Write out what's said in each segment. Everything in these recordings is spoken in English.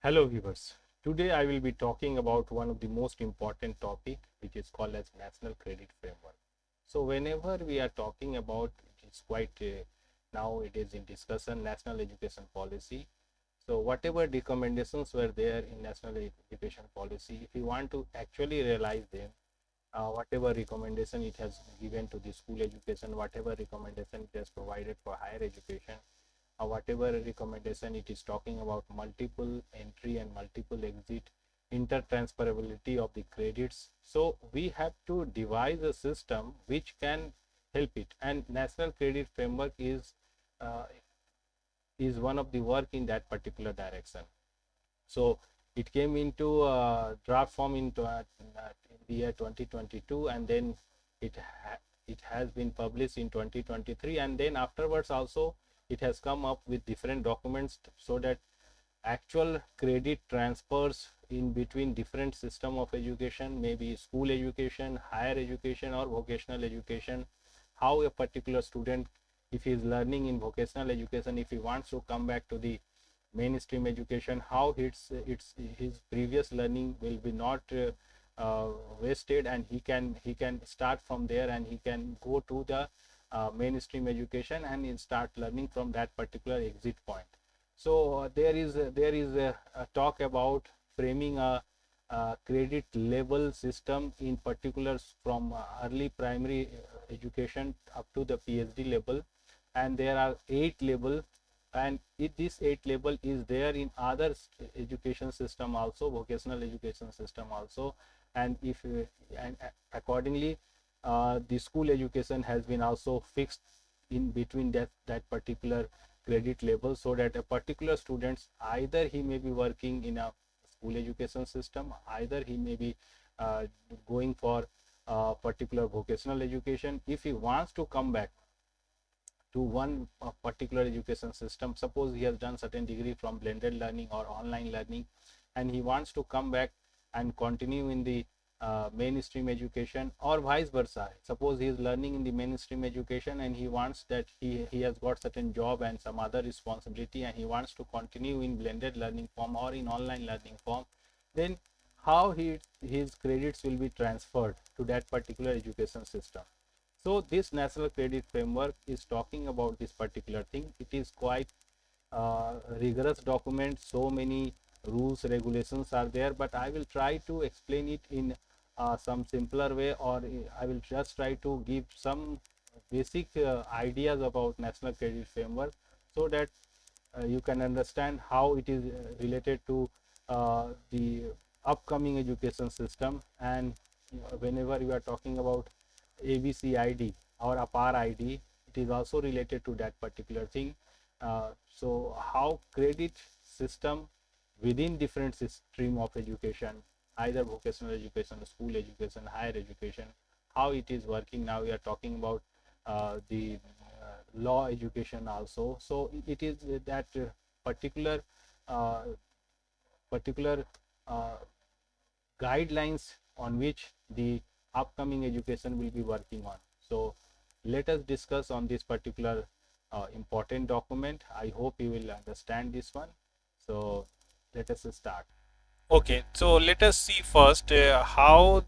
Hello viewers. Today I will be talking about one of the most important topic which is called as National Credit Framework. So whenever we are talking about, it is quite now it is in discussion, National Education Policy. So whatever recommendations were there in National Education Policy, if you want to actually realize them, whatever recommendation it has given to the school education, whatever recommendation it has provided for higher education, whatever recommendation it is talking about multiple entry and multiple exit, intertransferability of the credits. So we have to devise a system which can help it, and National Credit Framework uh, is one of the work in that particular direction. So it came into draft form in the year 2022, and then it has been published in 2023, and then afterwards also it has come up with different documents so that actual credit transfers in between different system of education, maybe school education, higher education, or vocational education, how a particular student, if he is learning in vocational education, if he wants to come back to the mainstream education, how his previous learning will be not wasted, and he can start from there, and he can go to the mainstream education and start learning from that particular exit point. So there is a talk about framing a credit level system, in particular from early primary education up to the PhD level, and there are 8 level, and this 8 level is there in other education system also, vocational education system also. And if and accordingly the school education has been also fixed in between that particular credit level, so that a particular students, either he may be working in a school education system, either he may be going for a particular vocational education. If he wants to come back to one particular education system, suppose he has done certain degree from blended learning or online learning, and he wants to come back and continue in the mainstream education, or vice versa. Suppose he is learning in the mainstream education and he wants that he has got certain job and some other responsibility, and he wants to continue in blended learning form or in online learning form, then how his credits will be transferred to that particular education system. So this National Credit Framework is talking about this particular thing. It is quite rigorous document. So many rules, regulations are there, but I will try to explain it in some simpler way, or I will just try to give some basic ideas about National Credit Framework, so that you can understand how it is related to the upcoming education system. And whenever you are talking about ABC ID or APAR ID, it is also related to that particular thing. So how credit system within different stream of education, either vocational education, school education, higher education, how it is working. Now we are talking about the law education also. So it is that particular uh, particular uh, guidelines on which the upcoming education will be working on. So let us discuss on this particular important document. I hope you will understand this one. So let us start. Okay, so let us see first how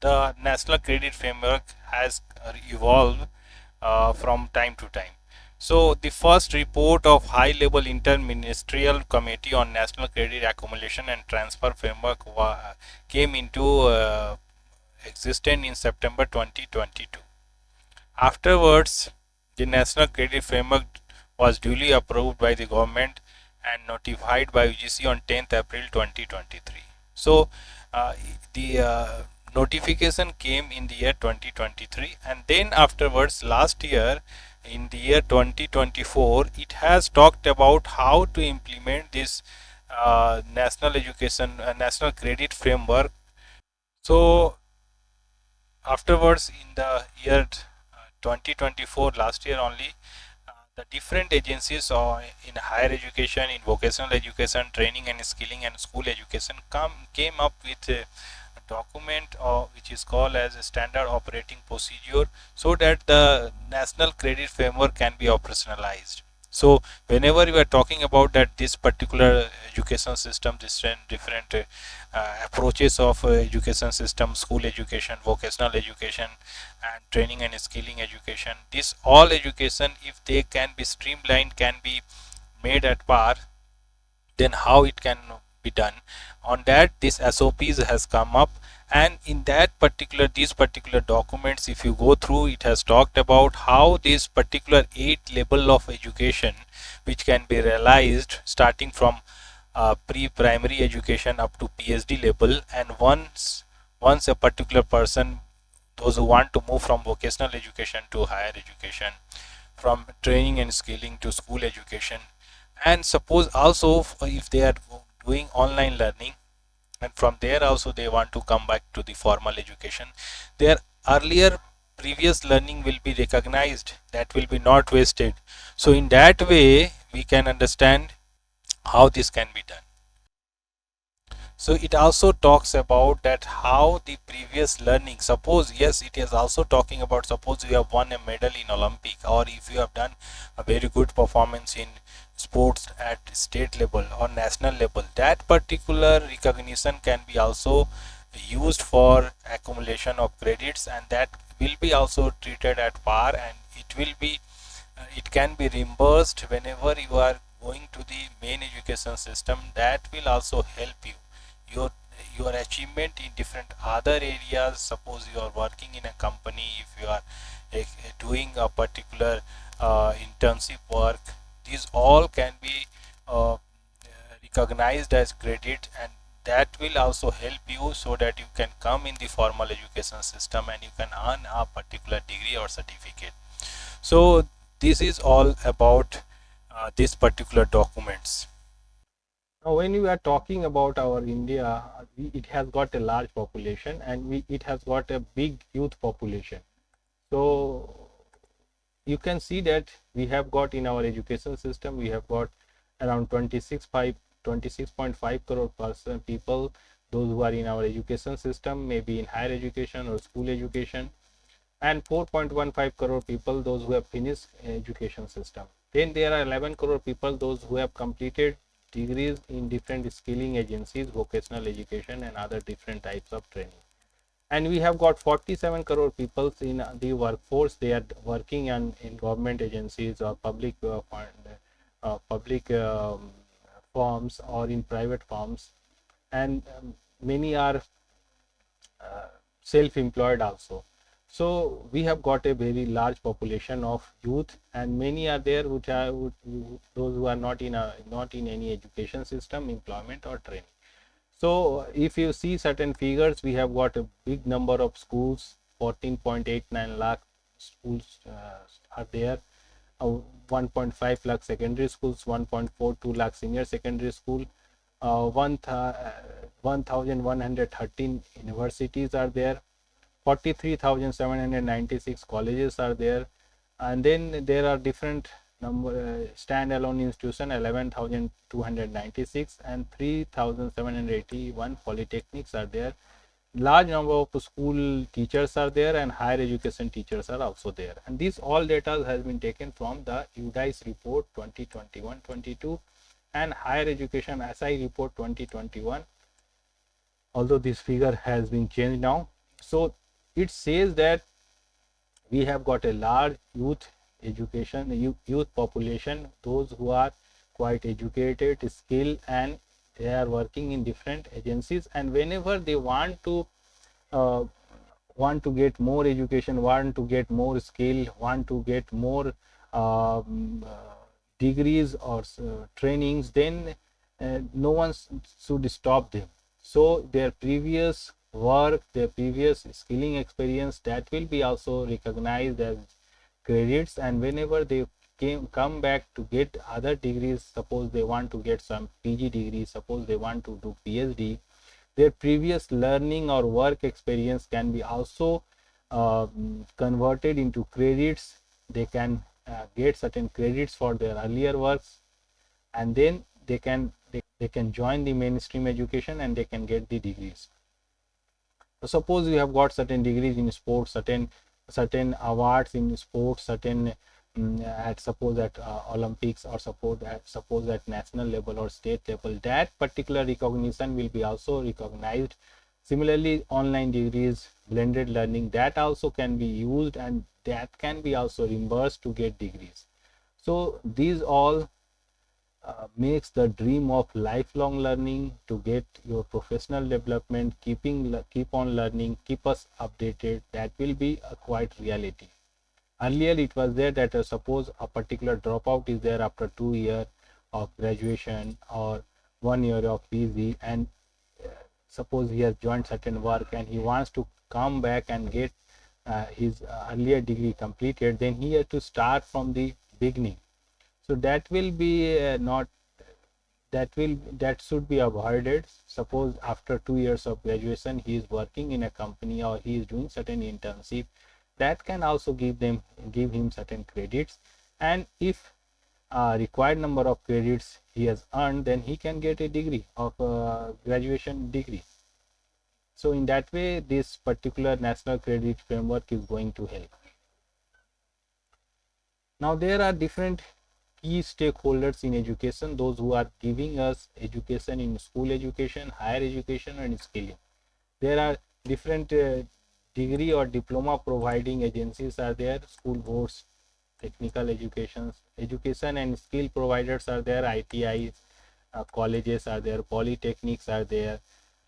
the National Credit Framework has evolved from time to time. So the first report of high-level interministerial committee on national credit accumulation and transfer framework came into existence in September 2022. Afterwards, the National Credit Framework was duly approved by the government and notified by UGC on 10th April 2023. So uh, the notification came in the year 2023, and then afterwards last year in the year 2024 it has talked about how to implement this national credit framework. So afterwards in the year 2024, last year only, the different agencies in higher education, in vocational education, training and skilling, and school education came up with a document which is called as a standard operating procedure, so that the national credit framework can be operationalized. So whenever you are talking about that this particular education system, different approaches of education system, school education, vocational education, and training and skilling education, this all education, if they can be streamlined, can be made at par, then how it can be done. On that, this SOPs has come up, and in that particular, these particular documents, if you go through, it has talked about how this particular 8 level of education which can be realized starting from pre-primary education up to PhD level. And once a particular person, those who want to move from vocational education to higher education, from training and skilling to school education, and suppose also if they are doing online learning, and from there also they want to come back to the formal education, their earlier previous learning will be recognized, that will be not wasted. So in that way we can understand how this can be done. So it also talks about that how the previous learning, suppose, yes, it is also talking about, suppose you have won a medal in Olympic, or if you have done a very good performance in sports at state level or national level, that particular recognition can be also used for accumulation of credits, and that will be also treated at par, and it will be it can be reimbursed whenever you are going to the main education system. That will also help you, your your achievement in different other areas. Suppose you are working in a company, if you are doing a particular internship work, these all can be recognized as credit, and that will also help you so that you can come in the formal education system and you can earn a particular degree or certificate. So this is all about this particular documents. Now, when we are talking about our India, it has got a large population, and it has got a big youth population. So you can see that we have got in our education system, we have got around 26.5 crore person people, those who are in our education system, maybe in higher education or school education, and 4.15 crore people, those who have finished education system. Then there are 11 crore people, those who have completed degrees in different skilling agencies, vocational education, and other different types of training. And we have got 47 crore people in the workforce. They are working in government agencies or public firms or in private firms, and many are self-employed also. So we have got a very large population of youth, and many are there which are those who are not in any education system, employment or training. So if you see certain figures, we have got a big number of schools. 14.89 lakh schools are there. 1.5 lakh secondary schools, 1.42 lakh senior secondary school, 1,113 universities are there, 43,796 colleges are there, and then there are different number standalone institution, 11,296, and 3,781 polytechnics are there. Large number of school teachers are there, and higher education teachers are also there. And this all data has been taken from the UDICE report 2021-22 and higher education SI report 2021, although this figure has been changed now. So it says that we have got a large youth education, youth population, those who are quite educated, skilled, and they are working in different agencies, and whenever they uh, want to get more education, want to get more skill, want to get more degrees or trainings, then no one should stop them. So their previous work, their previous skilling experience, that will be also recognized as credits, and whenever they come back to get other degrees, suppose they want to get some PG degree, suppose they want to do PhD, their previous learning or work experience can be also converted into credits. They can get certain credits for their earlier works, and then they can join the mainstream education and they can get the degrees. So suppose you have got certain degrees in sports, certain awards in sports, certain at suppose at Olympics, or suppose at national level or state level, that particular recognition will be also recognized. Similarly, online degrees, blended learning, that also can be used, and that can be also reimbursed to get degrees. So these all makes the dream of lifelong learning to get your professional development, keep on learning, keep us updated, that will be a quite reality. Earlier it was there that suppose a particular dropout is there after 2 years of graduation or 1 year of PG, and suppose he has joined certain work and he wants to come back and get his earlier degree completed, then he has to start from the beginning. So that will be not that should be avoided. Suppose after 2 years of graduation he is working in a company or he is doing certain internship, that can also give him certain credits, and if required number of credits he has earned, then he can get a degree of graduation degree. So in that way this particular national credit framework is going to help. Now there are different key stakeholders in education, those who are giving us education in school education, higher education, and skilling. There are different degree or diploma providing agencies are there, school boards, technical education and skill providers are there, ITIs, colleges are there, polytechnics are there,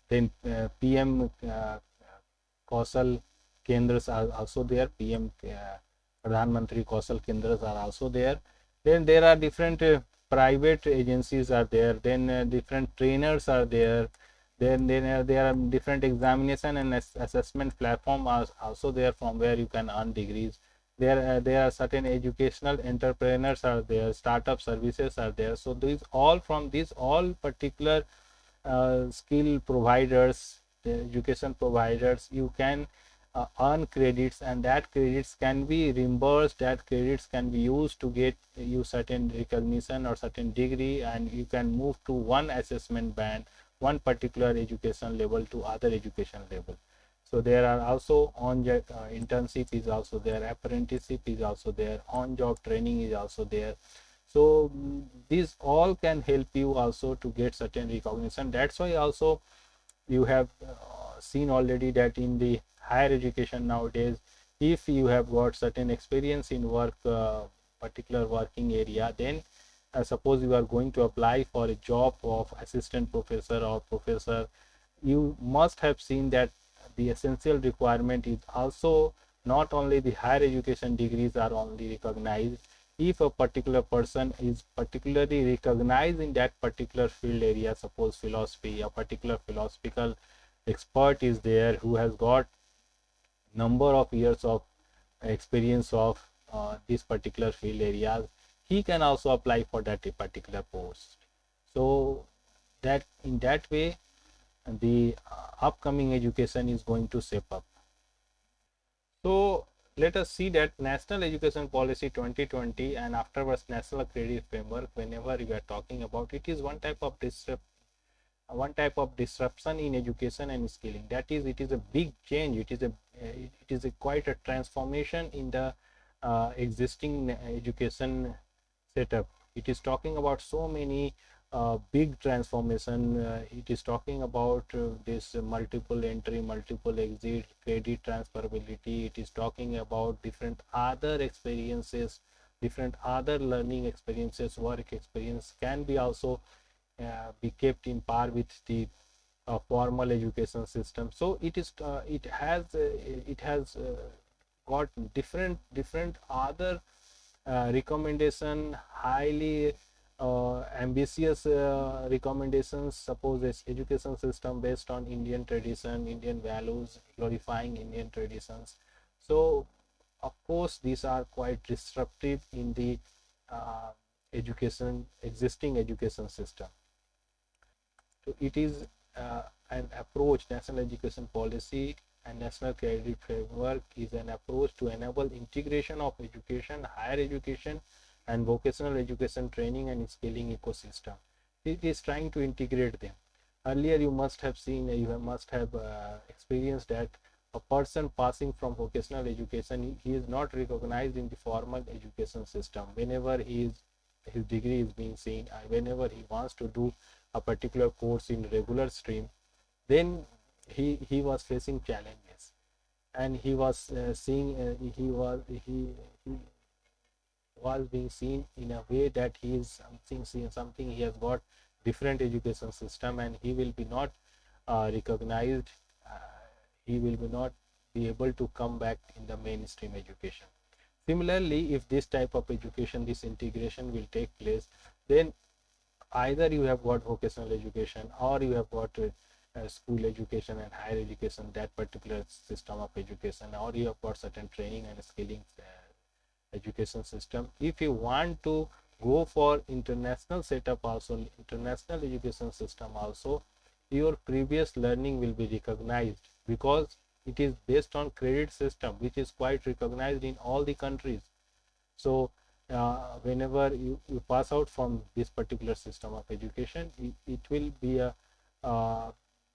then PM Kausal Kendras are also there, PM Pradhan Mantri Kausal Kendras are also there. Then there are different private agencies are there, then different trainers are there, then there are different examination and assessment platform are also there from where you can earn degrees. There are certain educational entrepreneurs are there, startup services are there. So these all from these all particular skill providers, education providers, you can earn credits, and that credits can be reimbursed, that credits can be used to get you certain recognition or certain degree, and you can move to one assessment band, one particular education level to other education level. So there are also on internship is also there, apprenticeship is also there, on job training is also there. So these all can help you also to get certain recognition. That's why also you have seen already that in the higher education nowadays, if you have got certain experience in work, particular working area, then suppose you are going to apply for a job of assistant professor or professor, you must have seen that the essential requirement is also not only the higher education degrees are only recognized. If a particular person is particularly recognized in that particular field area, suppose philosophy, a particular philosophical expert is there who has got number of years of experience of this particular field areas, he can also apply for that particular post. So that in that way the upcoming education is going to shape up. So let us see that National Education Policy 2020 and afterwards National Credit Framework, whenever we are talking about it, is one type of disruption in education and skilling. That is, it is a big change. It is a quite a transformation in the existing education setup. It is talking about so many big transformation. It is talking about this multiple entry, multiple exit, credit transferability. It is talking about different other experiences, different other learning experiences, work experience can be also be kept in par with the formal education system. So it has got different other recommendation, highly ambitious recommendations. Suppose this education system based on Indian tradition, Indian values, glorifying Indian traditions. So of course these are quite disruptive in the existing education system. So it is an approach. National education policy and national credit framework is an approach to enable integration of education, higher education, and vocational education training and skilling ecosystem. It is trying to integrate them. Earlier you must have seen, you must have experienced that a person passing from vocational education, he is not recognized in the formal education system. Whenever his degree is being seen, and whenever he wants to do a particular course in regular stream, then he was facing challenges, and he was seeing he was being seen in a way that he is something he has got different education system, and he will be not recognized, he will be not be able to come back in the mainstream education. Similarly, if this type of education, this integration will take place, then either you have got vocational education or you have got school education and higher education, that particular system of education, or you have got certain training and skilling education system. If you want to go for international setup also, international education system also, your previous learning will be recognized, because it is based on credit system, which is quite recognized in all the countries. So whenever you pass out from this particular system of education, it will be a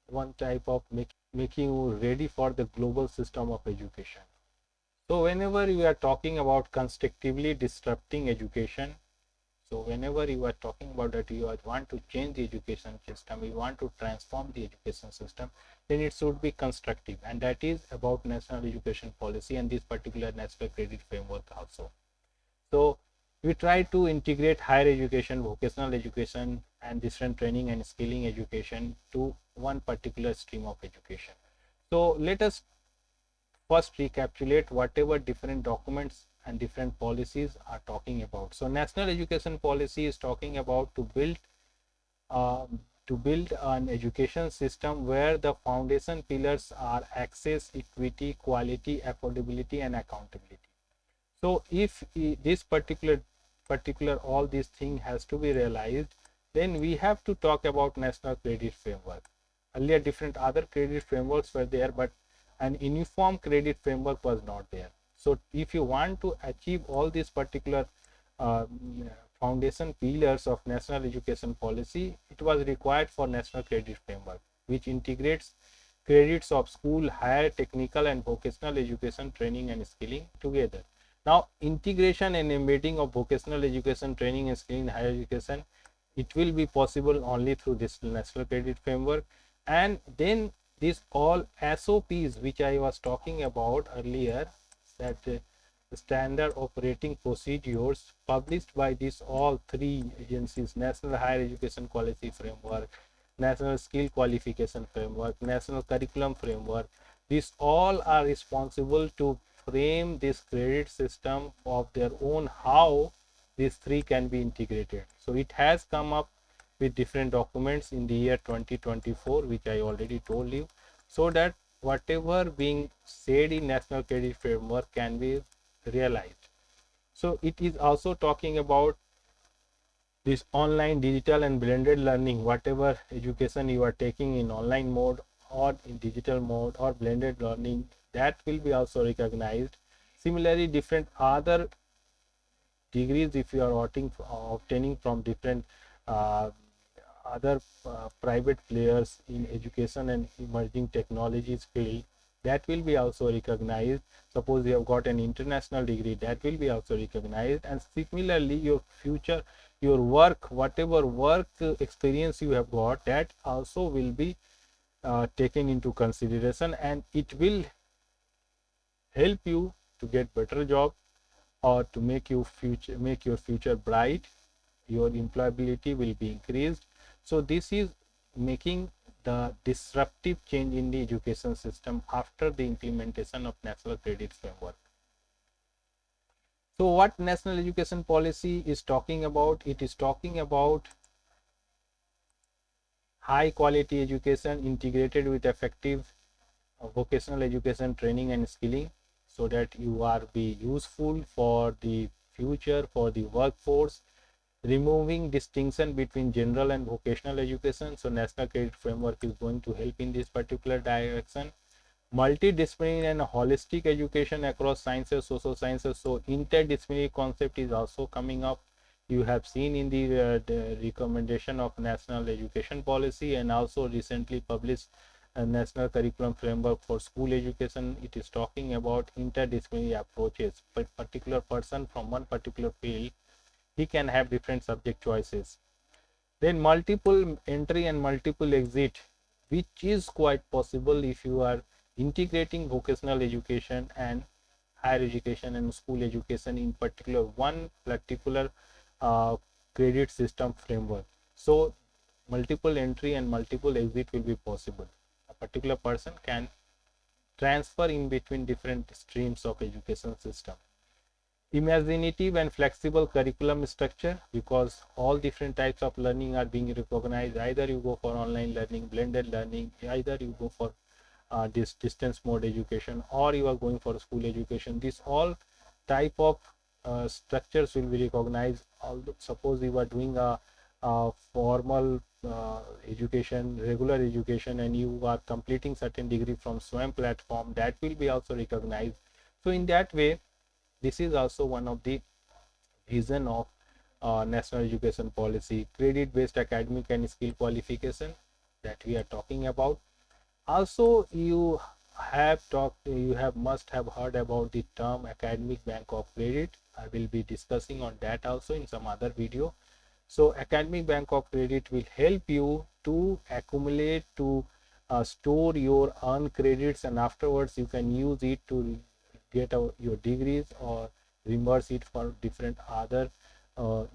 one type of making you ready for the global system of education. So whenever you are talking about constructively disrupting education, so whenever you are talking about that you want to change the education system, you want to transform the education system, then it should be constructive, and that is about national education policy and this particular national credit framework also. So we try to integrate higher education, vocational education, and different training and skilling education to one particular stream of education. So let us first recapitulate whatever different documents and different policies are talking about. So national education policy is talking about to build an education system where the foundation pillars are access, equity, quality, affordability, and accountability. So if this particular all these things has to be realized, then we have to talk about national credit framework. Earlier different other credit frameworks were there, but an uniform credit framework was not there. So if you want to achieve all these particular foundation pillars of national education policy, it was required for national credit framework, which integrates credits of school, higher, technical, and vocational education training and skilling together. Now, integration and embedding of vocational education training and skilling in higher education, it will be possible only through this national credit framework. And then these all SOPs which I was talking about earlier, that standard operating procedures published by these all three agencies, National Higher Education Quality Framework, National Skill Qualification Framework, National Curriculum Framework, these all are responsible to frame this credit system of their own, how these three can be integrated. So it has come up with different documents in the year 2024, which I already told you, so that whatever being said in National Credit Framework can be realized. So it is also talking about this online, digital, and blended learning. Whatever education you are taking in online mode or in digital mode or blended learning, that will be also recognized. Similarly, different other degrees, if you are obtaining from different other private players in education and emerging technologies field, that will be also recognized. Suppose you have got an international degree, that will be also recognized. And similarly, your future, your work, whatever work experience you have got, that also will be taken into consideration, and it will help you to get better job or to make your future bright. Your employability will be increased. So this is making the disruptive change in the education system after the implementation of National Credit Framework. So what National Education Policy is talking about? It is talking about high quality education integrated with effective vocational education training and skilling, so that you are be useful for the future, for the workforce, removing distinction between general and vocational education. So National Credit Framework is going to help in this particular direction. Multidisciplinary and holistic education across sciences, social sciences. So interdisciplinary concept is also coming up. You have seen in the recommendation of National Education Policy, and also recently published National Curriculum Framework for School Education, it is talking about interdisciplinary approaches. A particular person from one particular field, he can have different subject choices. Then multiple entry and multiple exit, which is quite possible if you are integrating vocational education and higher education and school education in particular one particular credit system framework. So multiple entry and multiple exit will be possible. A particular person can transfer in between different streams of education system. Imaginative and flexible curriculum structure, because all different types of learning are being recognized. Either you go for online learning, blended learning, either you go for this distance mode education, or you are going for school education. This all type of structures will be recognized. Although suppose you are doing a formal education, regular education, and you are completing certain degree from SWAYAM platform, that will be also recognized. So in that way, this is also one of the vision of national education policy, credit based academic and skill qualification that we are talking about. Also, you must have heard about the term academic bank of credit. I will be discussing on that also in some other video. So academic bank of credit will help you to accumulate, to store your earned credits, and afterwards you can use it to get your degrees or reimburse it for different other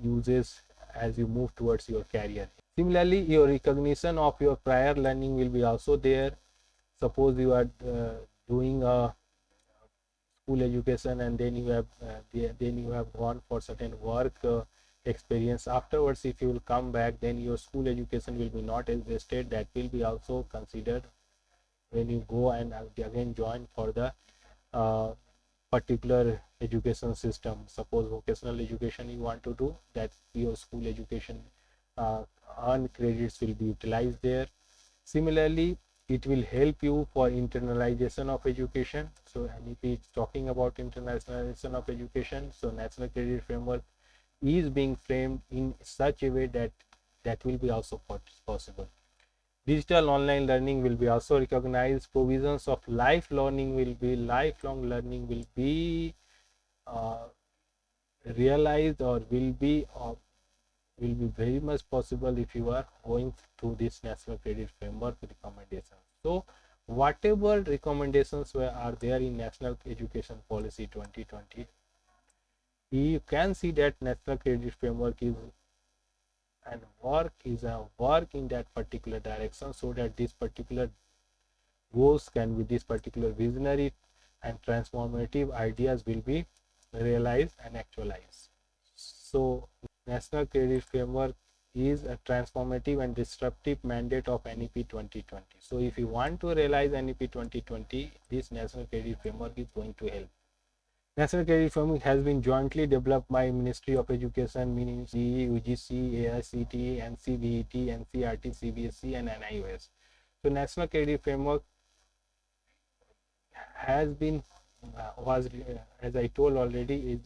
uses as you move towards your career. Similarly, your recognition of your prior learning will be also there. Suppose you are doing a school education and then you have gone for certain work experience. Afterwards, if you will come back, then your school education will be not exhausted. That will be also considered when you go and again join for the particular education system. Suppose vocational education you want to do, that your school education earned credits will be utilized there. Similarly, it will help you for internalization of education. So NEP is talking about internationalization of education. So national credit framework is being framed in such a way that will be also possible. Digital online learning will be also recognized. Provisions of lifelong learning will be realized, or will be very much possible if you are going through this national credit framework recommendations. So whatever recommendations are there in national education policy 2020, you can see that national credit framework is a work in that particular direction, so that this particular goals can be, this particular visionary and transformative ideas will be realized and actualized. So national credit framework is a transformative and disruptive mandate of NEP 2020. So if you want to realize NEP 2020, this national credit framework is going to help. National credit framework has been jointly developed by Ministry of Education, meaning CE, UGC, AICTE, NCVET, NCERT, CBSE, and NIOS. So national credit framework has been as I told already,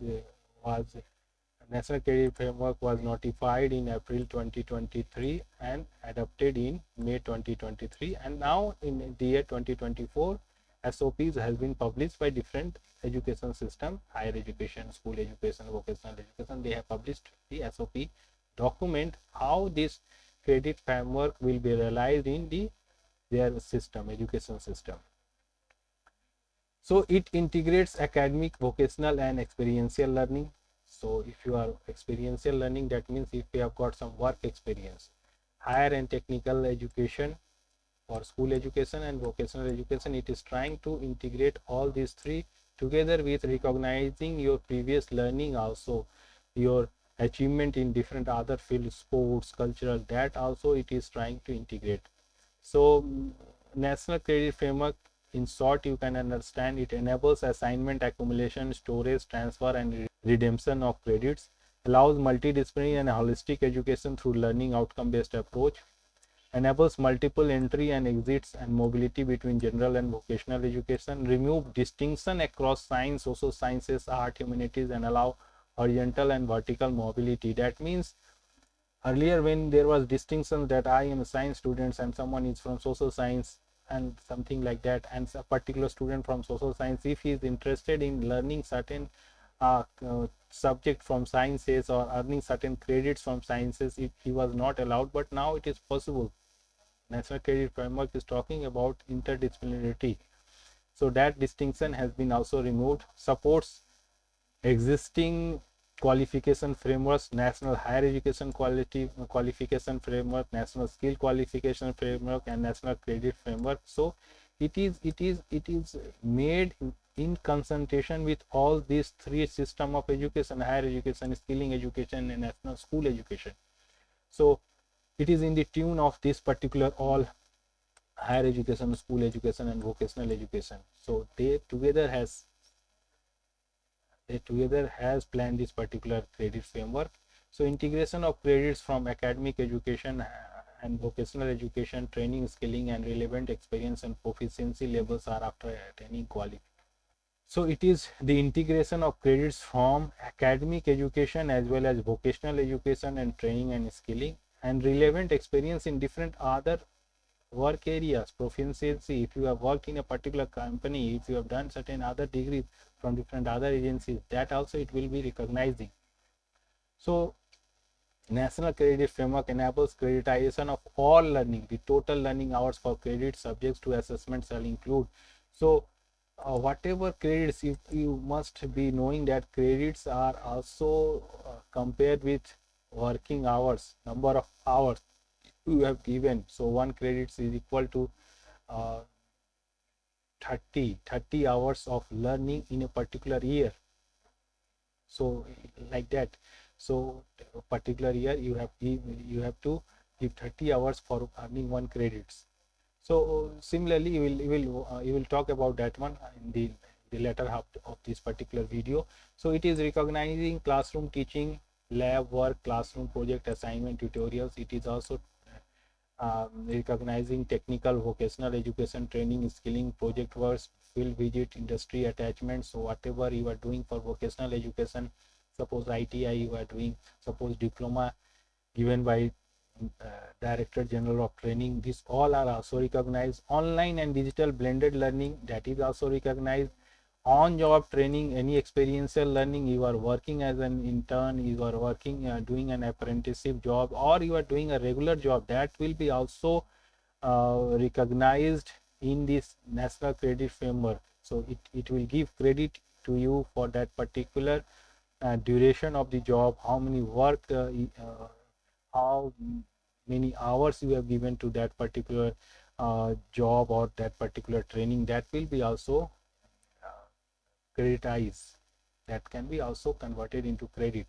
national credit framework was notified in April 2023 and adopted in May 2023, and now in the year 2024 SOPs has been published by different education system, higher education, school education, vocational education. They have published the SOP document how this credit framework will be realized in their system, education system. So it integrates academic, vocational, and experiential learning. So if you are experiential learning, that means if you have got some work experience. Higher and technical education for school education and vocational education, it is trying to integrate all these three together with recognizing your previous learning, also your achievement in different other fields, sports, cultural, that also it is trying to integrate. So national credit framework, in short, you can understand, it enables assignment, accumulation, storage, transfer, and redemption of credits, allows multidisciplinary and holistic education through learning outcome based approach, enables multiple entry and exits and mobility between general and vocational education, remove distinction across science, social sciences, art, humanities, and allow horizontal and vertical mobility. That means earlier when there was distinction that I am a science student and someone is from social science, and something like that. And a particular student from social science, if he is interested in learning certain subject from sciences or earning certain credits from sciences, if he was not allowed, but now it is possible. National Credit Framework is talking about interdisciplinarity. So that distinction has been also removed. Supports existing qualification frameworks, National Higher Education Qualification Framework, National Skill Qualification Framework, and National Credit Framework. So it is made in consultation with all these three system of education: higher education, skilling education, and national school education. So it is in the tune of this particular all higher education, school education, and vocational education. So they together has planned this particular credit framework. So integration of credits from academic education and vocational education, training, skilling, and relevant experience and proficiency levels are after attaining qualification. So it is the integration of credits from academic education as well as vocational education and training and skilling, and relevant experience in different other work areas, proficiency. If you have worked in a particular company, if you have done certain other degrees from different other agencies, that also it will be recognizing. So National Credit Framework enables creditization of all learning. The total learning hours for credit subjects to assessment shall include. So whatever credits, you must be knowing that credits are also compared with working hours, number of hours you have given. So 1 credits is equal to uh, 30 hours of learning in a particular year. So like that. So a particular year you have to give 30 hours for earning 1 credits. So similarly you will talk about that one in the latter half of this particular video. So it is recognizing classroom teaching, lab work, classroom project assignment, tutorials. It is also recognizing technical vocational education, training, skilling, project works, field visit, industry attachments. So whatever you are doing for vocational education, suppose ITI you are doing, suppose diploma given by Director General of Training, these all are also recognized. Online and digital blended learning, that is also recognized. On job training, any experiential learning, you are working as an intern, you are working doing an apprenticeship job, or you are doing a regular job, that will be also recognized in this National Credit Framework. So it will give credit to you for that particular duration of the job, how many work how many hours you have given to that particular job or that particular training, that will be also creditized. That can be also converted into credit.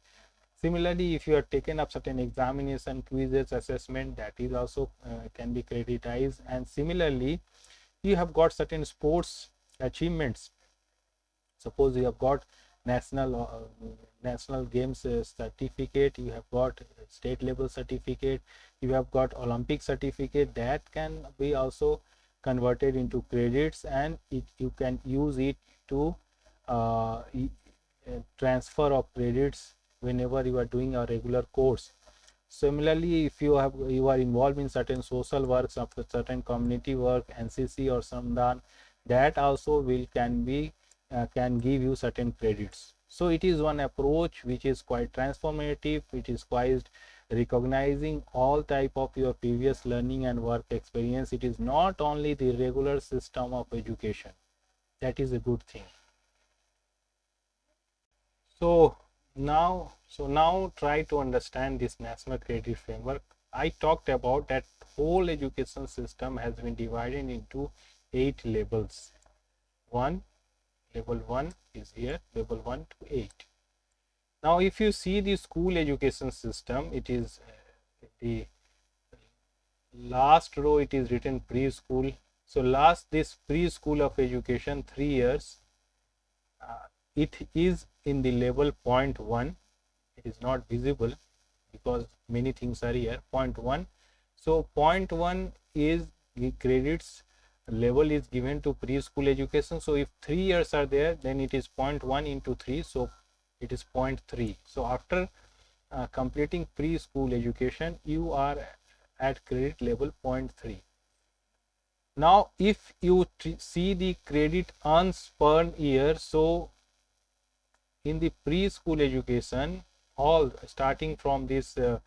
Similarly, if you have taken up certain examination, quizzes, assessment, that is also can be creditized. And similarly, you have got certain sports achievements. Suppose you have got national games certificate, you have got state level certificate, you have got Olympic certificate, that can be also converted into credits, and you can use it to transfer of credits whenever you are doing a regular course. Similarly, if you are involved in certain social works, of certain community work, NCC or Samdan, that also can give you certain credits. So it is one approach which is quite transformative. It is quite recognizing all type of your previous learning and work experience. It is not only the regular system of education. That is a good thing. So now try to understand this National Credit Framework. I talked about that whole education system has been divided into 8 levels. Level 1 is here, level 1 to 8. Now if you see the school education system, it is the last row, it is written preschool. So this preschool of education, 3 years, it is in the level 0.1. It is not visible because many things are here. 0.1. So 0.1 is the credits level is given to preschool education. So if 3 years are there, then it is 0.1 into 3, so it is 0.3. So after completing preschool education, you are at credit level 0.3. Now if you see the credit earns per year, so in the preschool education, all starting from this 3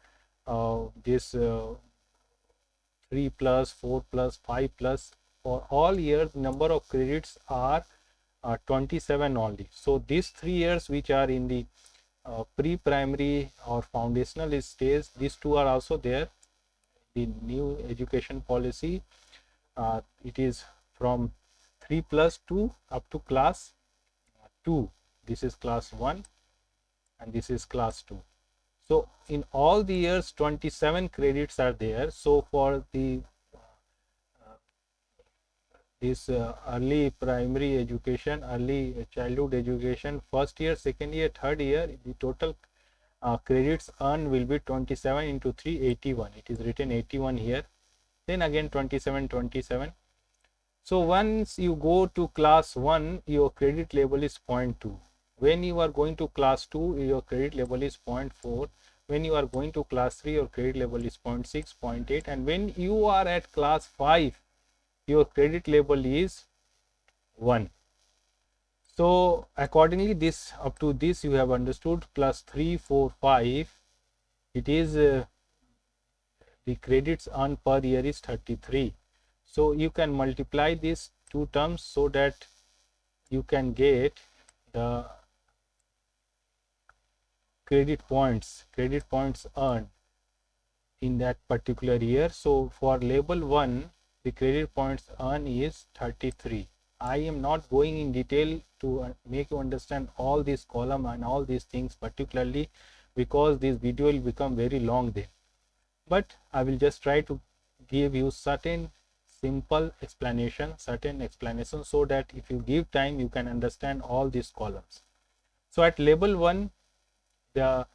plus 4 plus 5 plus, for all years number of credits are 27 only. So these 3 years which are in the pre-primary or foundational stage, these two are also there. The new education policy, it is from 3 plus 2 up to class 2. This is class 1 and this is class 2. So in all the years 27 credits are there. So for the this early primary education, early childhood education, first year, second year, third year, the total credits earned will be 27 into 3, 81. It is written 81 here. Then again 27, 27. So once you go to class 1, your credit level is 0.2. When you are going to class 2, your credit level is 0.4. When you are going to class 3, your credit level is 0.6, 0.8. And when you are at class 5, your credit level is 1. So accordingly, this up to this you have understood, plus 3, 4, 5, it is the credits earned per year is 33. So you can multiply these two terms so that you can get the credit points earned in that particular year. So for label 1, the credit points earned is 33. I am not going in detail to make you understand all this column and all these things particularly, because this video will become very long then. But I will just try to give you certain simple explanation, so that if you give time, you can understand all these columns. So at label 1, the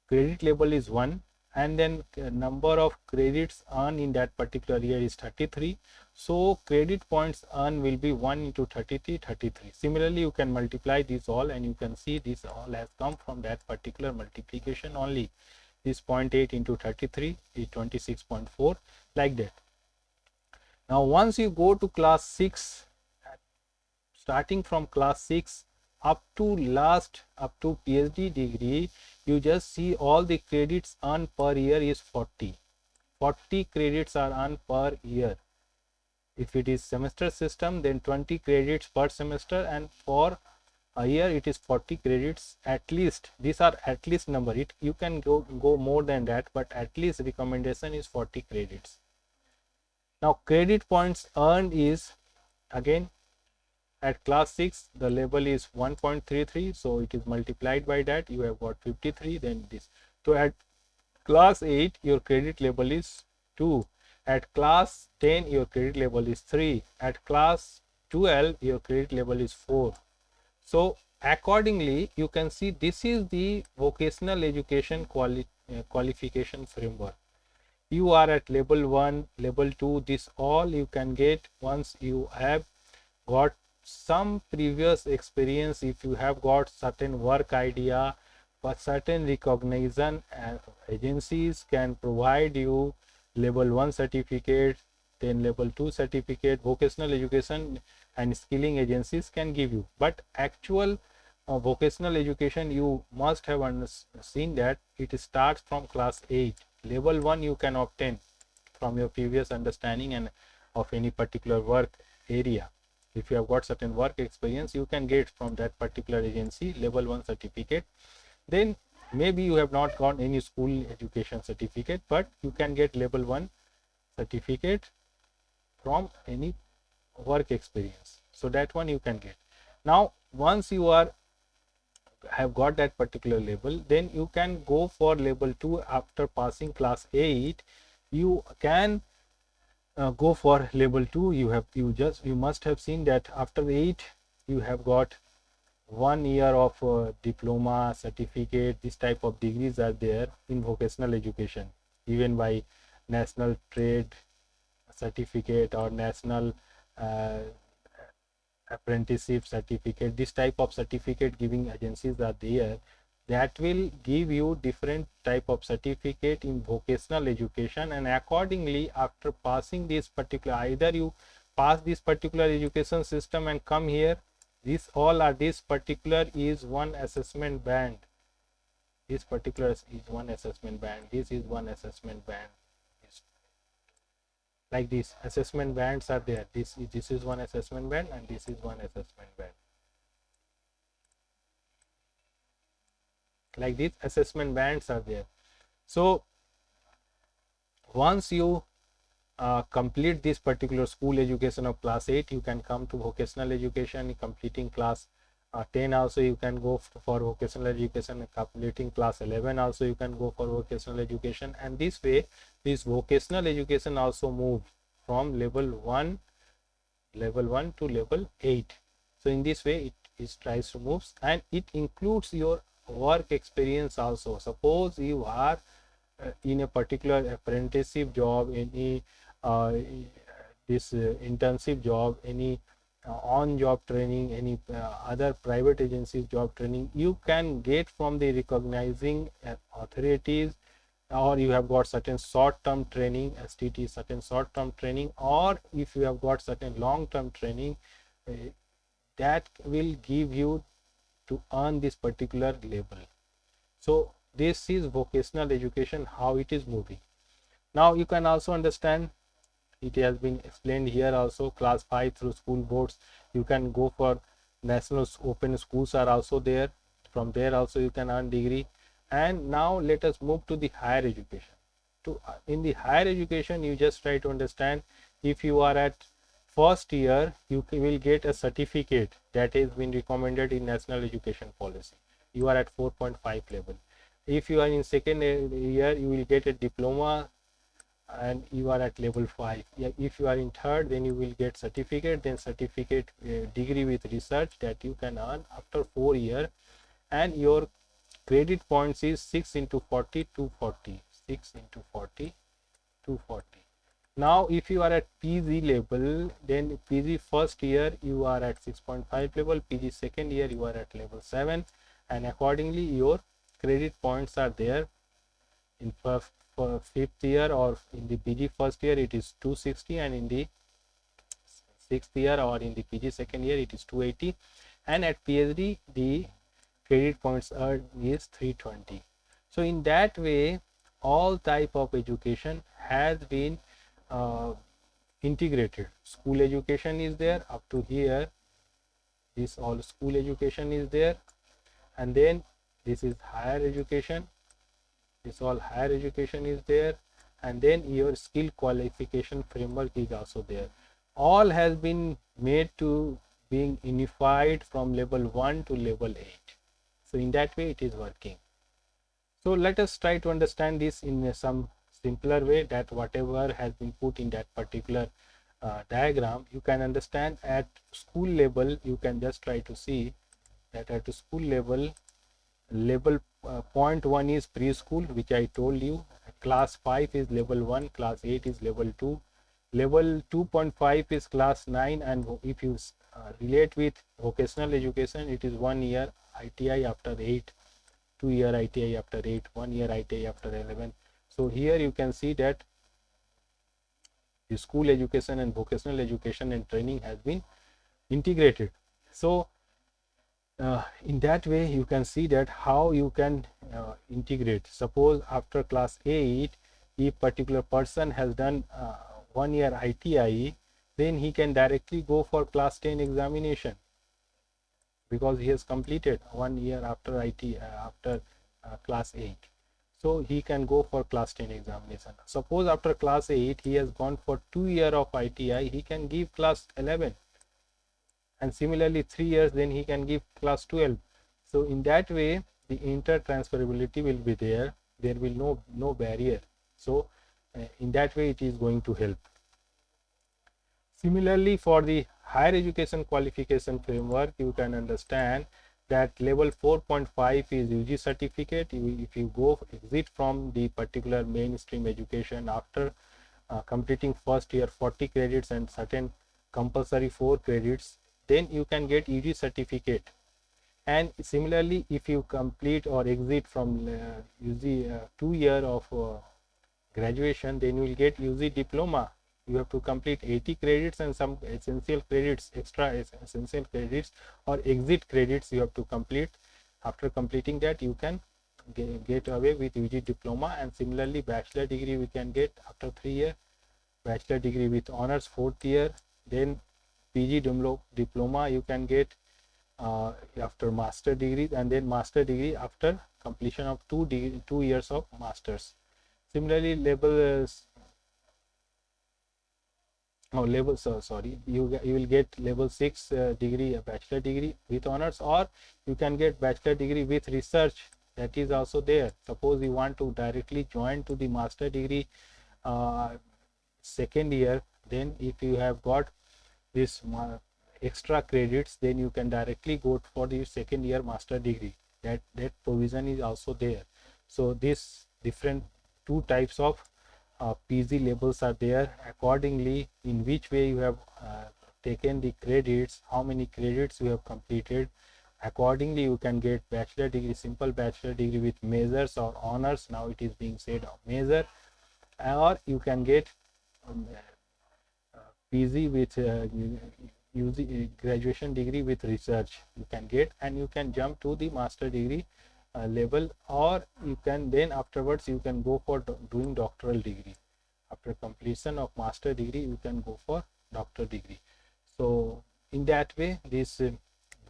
credit level is 1, and then number of credits earned in that particular year is 33. So credit points earned will be 1 into 33, 33. Similarly, you can multiply these all and you can see this all has come from that particular multiplication only. This 0.8 into 33 is 26.4, like that. Now once you go to class 6, starting from class 6 up to PhD degree, you just see all the credits earned per year is 40. 40 credits are earned per year. If it is semester system, then 20 credits per semester, and for a year it is 40 credits at least. These are at least number. You can go more than that, but at least recommendation is 40 credits. Now credit points earned is, again, at class 6 the level is 1.33, so it is multiplied by that, you have got 53. Then this, so at class 8 your credit level is 2, at class 10 your credit level is 3, at class 12 your credit level is 4. So accordingly, you can see this is the vocational education qualification framework. You are at level 1, level 2, this all you can get once you have got some previous experience. If you have got certain work idea, but certain recognition agencies can provide you level 1 certificate, then level 2 certificate, vocational education and skilling agencies can give you. But actual vocational education, you must have seen that it starts from class 8. Level 1 you can obtain from your previous understanding and of any particular work area. If you have got certain work experience, you can get from that particular agency level 1 certificate. Then maybe you have not got any school education certificate, but you can get level 1 certificate from any work experience. So that one you can get. Now once you have got that particular level, then you can go for level 2 after passing class 8. You can go for level 2. You must have seen that after 8 you have got 1 year of diploma, certificate. This type of degrees are there in vocational education, even by national trade certificate or national apprenticeship certificate. This type of certificate giving agencies are there. that will give you different type of certificate in vocational education, and accordingly after passing this particular, either you pass this particular education system and come here, this all are, this particular is one assessment band, this particular is one assessment band, this is one assessment band, like these assessment bands are there, this is one assessment band and this is one assessment band, like these assessment bands are there. So once you complete this particular school education of class 8, you can come to vocational education. Completing class 10 also you can go for vocational education, completing class 11 also you can go for vocational education, and this way this vocational education also moves from level 1 to level 8. So in this way it tries to move, and it includes your work experience also. Suppose you are in a particular apprenticeship job, any this internship job, any on job training, any other private agencies job training, you can get from the recognizing authorities, or you have got certain short term training, STT, certain short term training, or if you have got certain long term training, that will give you to earn this particular label. So this is vocational education, how it is moving. Now you can also understand, it has been explained here also, class 5 through school boards you can go for national open schools are also there, from there also you can earn degree. And now let us move to the higher education. In the higher education, you just try to understand, if you are at first year, you will get a certificate that has been recommended in national education policy, you are at 4.5 level. If you are in second year, you will get a diploma and you are at level 5. If you are in third, then you will get certificate, then certificate degree with research that you can earn after 4 years, and your credit points is 6 into 40, 240, 6 into 40, 240. Now if you are at PG level, then PG first year you are at 6.5 level, PG second year you are at level 7, and accordingly your credit points are there. In fifth year or in the PG first year it is 260, and in the sixth year or in the PG second year it is 280, and at PhD the credit points earned is 320. So in that way all type of education has been integrated. School education is there up to here, this all school education is there, and then this is higher education, this all higher education is there, and then your skill qualification framework is also there. All has been made to being unified from level 1 to level 8. So in that way it is working. So let us try to understand this in some simpler way, that whatever has been put in that particular diagram you can understand. At school level you can just try to see that at school level, level point 1 is preschool, which I told you, class 5 is level 1, class 8 is level 2, level 2.5 is class 9, and if you relate with vocational education, it is 1 year ITI after 8, 2 year ITI after 8, 1 year ITI after 11. So here you can see that the school education and vocational education and training has been integrated. So in that way you can see that how you can integrate. Suppose after class 8, if particular person has done 1 year ITI, then he can directly go for class 10 examination, because he has completed 1 year after after class 8. So he can go for class 10 examination. Suppose after class 8 he has gone for 2 year of ITI, he can give class 11, and similarly 3 years, then he can give class 12. So in that way the intertransferability will be there, there will no barrier. So in that way it is going to help. Similarly for the higher education qualification framework, you can understand that level 4.5 is UG certificate. If you go exit from the particular mainstream education after completing first year 40 credits and certain compulsory 4 credits, then you can get UG certificate. And similarly, if you complete or exit from UG 2 year of graduation, then you will get UG diploma. You have to complete 80 credits and some essential credits, extra essential credits or exit credits you have to complete. After completing that, you can get away with UG diploma. And similarly, bachelor degree we can get after 3 years, bachelor degree with honors 4th year, then PG diploma you can get after master degree, and then master degree after completion of 2 years of masters. Similarly, you will get level 6 degree, a bachelor degree with honors, or you can get bachelor degree with research. That is also there. Suppose you want to directly join to the master degree uh, 2nd year, then if you have got this extra credits, then you can directly go for the 2nd year master degree. That provision is also there. So this different 2 types of PG labels are there. Accordingly, in which way you have taken the credits, how many credits you have completed, accordingly you can get bachelor degree, simple bachelor degree with majors or honors. Now it is being said major, or you can get PG with graduation degree with research you can get, and you can jump to the master degree level, or you can then afterwards you can go for doing doctoral degree. After completion of master degree, you can go for doctor degree. So in that way, this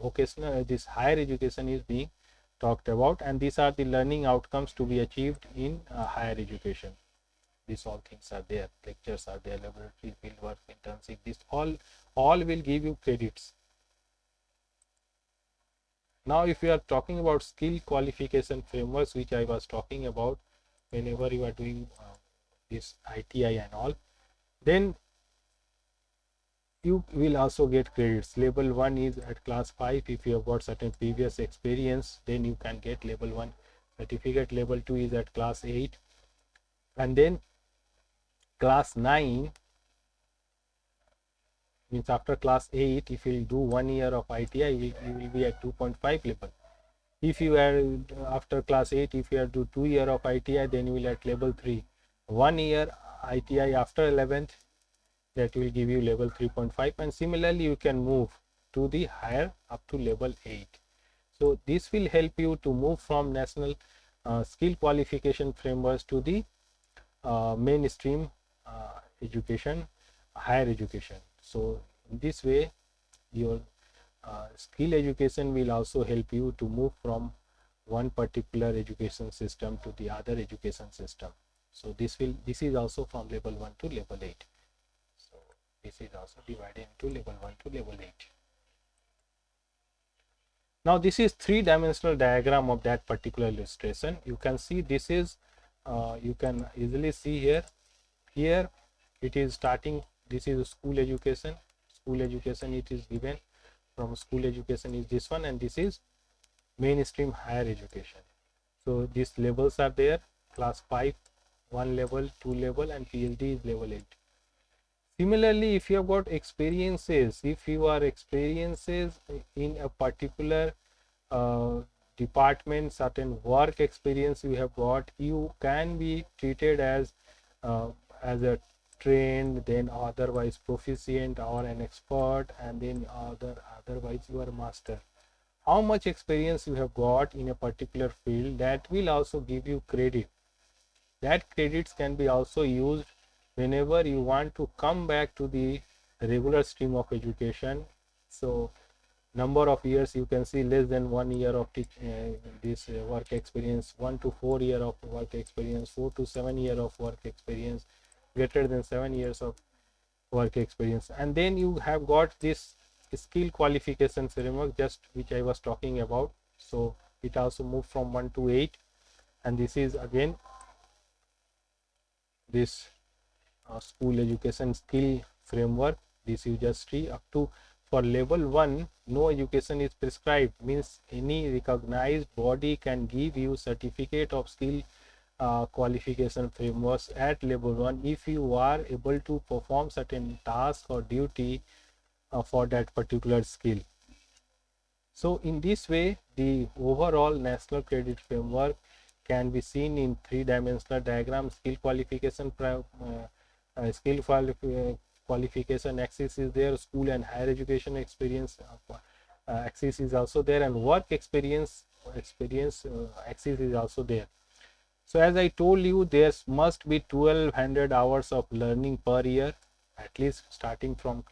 vocational, this higher education is being talked about, and these are the learning outcomes to be achieved in higher education. These all things are there. Lectures are there, laboratory, field work, internship. This all will give you credits. Now, if you are talking about skill qualification frameworks, which I was talking about, whenever you are doing this ITI and all, then you will also get credits. Level 1 is at class 5. If you have got certain previous experience, then you can get level 1 certificate. Level 2 is at class 8, and then class 9 means after class 8, if you do 1 year of ITI, you will be at 2.5 level. If you are after class 8, if you are do 2 year of ITI, then you will at level 3. 1 year ITI after 11th, that will give you level 3.5, and similarly you can move to the higher up to level 8. So this will help you to move from national skill qualification frameworks to the mainstream education, higher education. So in this way, your skill education will also help you to move from one particular education system to the other education system. So this is also from level 1 to level 8. So this is also divided into level 1 to level 8. Now this is 3-dimensional diagram of that particular illustration. You can see this is you can easily see here. Here it is starting. This is school education. School education it is given. From school education is this one, and this is mainstream higher education. So these levels are there. Class 5, 1 level, 2 level, and PhD is level 8. Similarly, if you have got experiences, if you are experiences in a particular department, certain work experience you have got, you can be treated as a trained, then otherwise proficient or an expert, and then otherwise you are a master. How much experience you have got in a particular field, that will also give you credit. That credits can be also used whenever you want to come back to the regular stream of education. So number of years you can see less than 1 year of this work experience, 1 to 4 year of work experience, 4 to 7 year of work experience, greater than 7 years of work experience. And then you have got this skill qualification framework, just which I was talking about. So it also moved from 1 to 8, and this is again this school education skill framework. This you just see up to for level 1, no education is prescribed, means any recognized body can give you certificate of skill qualification frameworks at level 1 if you are able to perform certain task or duty for that particular skill. So in this way, the overall national credit framework can be seen in three-dimensional diagram. Qualification axis is there, school and higher education experience axis is also there, and work experience axis is also there. So as I told you, there must be 1200 hours of learning per year, at least starting from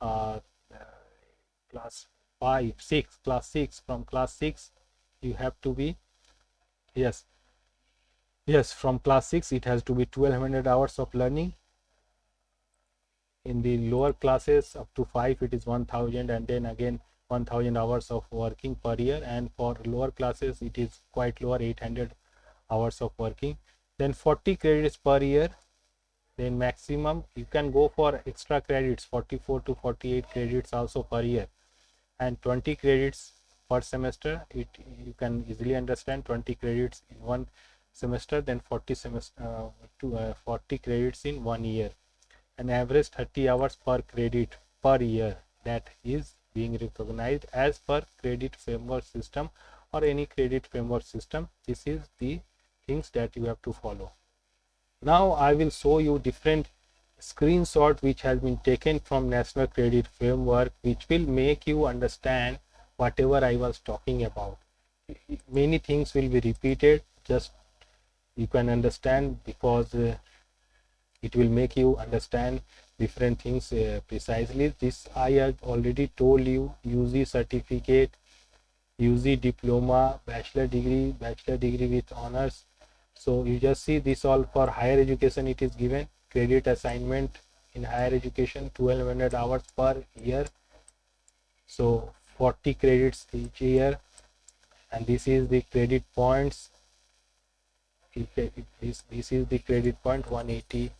uh, class 5, 6, class 6. From class 6, you have to be, yes, yes, from class 6, it has to be 1200 hours of learning. In the lower classes up to 5, it is 1000, and then again 1000 hours of working per year. And for lower classes, it is quite lower, 800 hours of working. Then 40 credits per year. Then maximum you can go for extra credits, 44 to 48 credits also per year, and 20 credits per semester. It, you can easily understand, 20 credits in one semester, then 40 credits in 1 year, an average 30 hours per credit per year, that is being recognized as per credit framework system or any credit framework system. This is the things that you have to follow. Now I will show you different screenshot which has been taken from National Credit Framework, which will make you understand whatever I was talking about. Many things will be repeated, just you can understand, because it will make you understand different things precisely. This I have already told you: UG certificate, UG diploma, bachelor degree with honors. So you just see this all for higher education. It is given credit assignment in higher education 1200 hours per year, so 40 credits each year, and this is the credit points. This is the credit point, 180,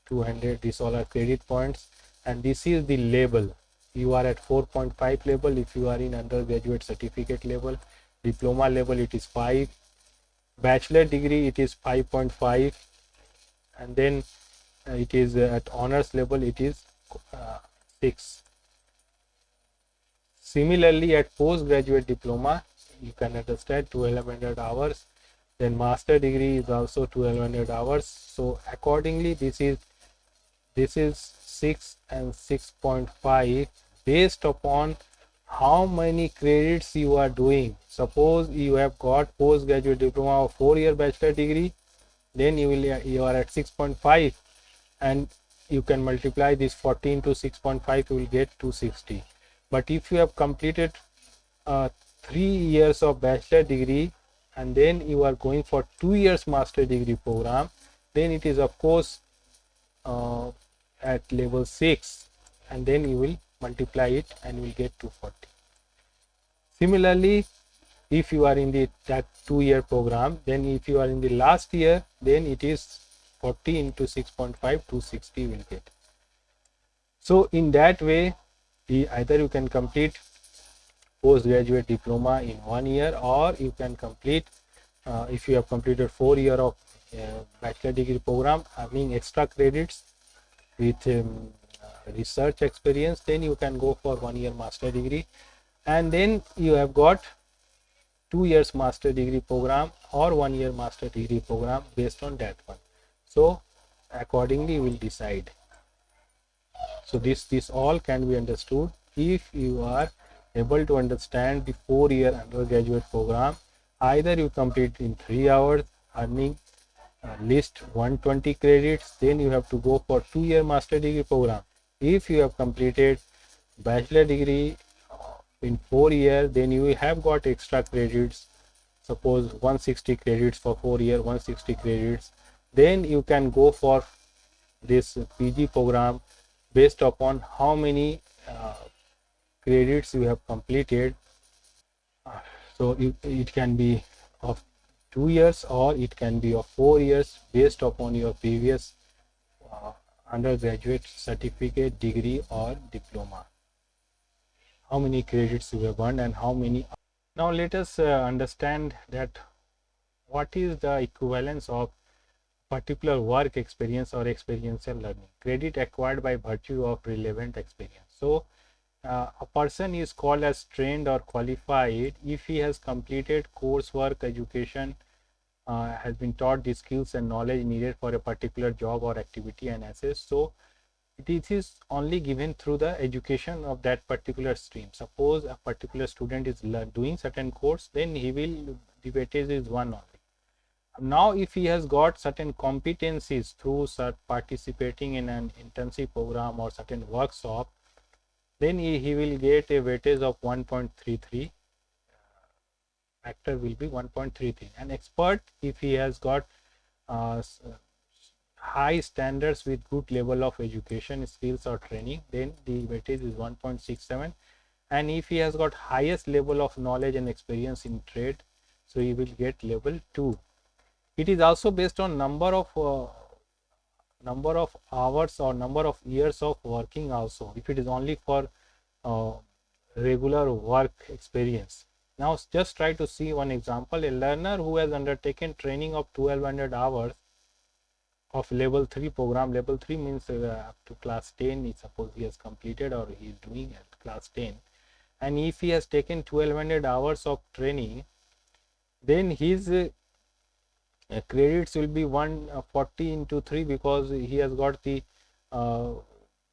200, these all are credit points. And this is the level. You are at 4.5 level if you are in undergraduate certificate level. Diploma level, it is 5. Bachelor degree, it is 5.5. And then it is at honors level, it is 6. Similarly, at postgraduate diploma, you can understand 1200 hours. Then master degree is also 1200 hours. So accordingly, this is 6 and 6.5 based upon how many credits you are doing. Suppose you have got postgraduate diploma or 4-year bachelor degree, then you are at 6.5, and you can multiply this 14 to 6.5, you will get 260. But if you have completed 3 years of bachelor degree and then you are going for 2 years master degree program, then it is of course at level 6, and then you will multiply it and you will get 240. Similarly, if you are in that 2-year program, then if you are in the last year, then it is 40 into 6.5, 260 will get. So in that way, either you can complete postgraduate diploma in 1 year, or you can complete, if you have completed 4 year of bachelor degree program having extra credits with research experience, then you can go for 1 year master degree, and then you have got 2 years master degree program or 1 year master degree program based on that one. So accordingly you will decide. So this all can be understood if you are able to understand the 4-year undergraduate program. Either you complete in 3 hours earning at least 120 credits, then you have to go for 2-year master degree program. If you have completed bachelor degree in 4 years, then you have got extra credits, suppose 160 credits for 4 years, 160 credits, then you can go for this PG program based upon how many credits you have completed. So it can be of 2 years or it can be of 4 years based upon your previous undergraduate certificate, degree or diploma, how many credits you have earned and how many. Now let us understand that what is the equivalence of particular work experience or experiential learning, credit acquired by virtue of relevant experience. So a person is called as trained or qualified if he has completed coursework education, has been taught the skills and knowledge needed for a particular job or activity and assess. So this is only given through the education of that particular stream. Suppose a particular student is doing certain course, then he will, the weightage is 1 only. Now if he has got certain competencies through participating in an intensive program or certain workshop, then he will get a weightage of 1.33. Factor will be 1.33. An expert, if he has got high standards with good level of education, skills or training, then the weightage is 1.67. And if he has got highest level of knowledge and experience in trade, so he will get level 2. It is also based on number of hours or number of years of working also, if it is only for regular work experience. Now just try to see one example. A learner who has undertaken training of 1200 hours of level 3 program. Level 3 means up to class 10, suppose he has completed or he is doing at class 10, and if he has taken 1200 hours of training, then his credits will be 140 into 3, because he has got the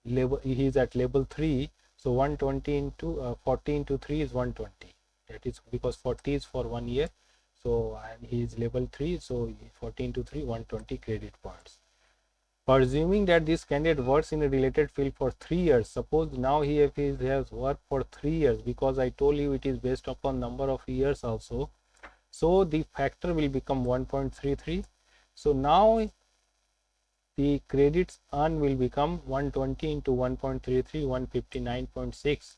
level, he is at level 3, so 120 into 40 into 3 is 120. That is because 40 is for 1 year, so and he is level 3, so 40 into 3, 120 credit points. Presuming that this candidate works in a related field for 3 years, suppose now he has worked for 3 years, because I told you it is based upon number of years also, so the factor will become 1.33. So now the credits earned will become 120 into 1.33, 159.6.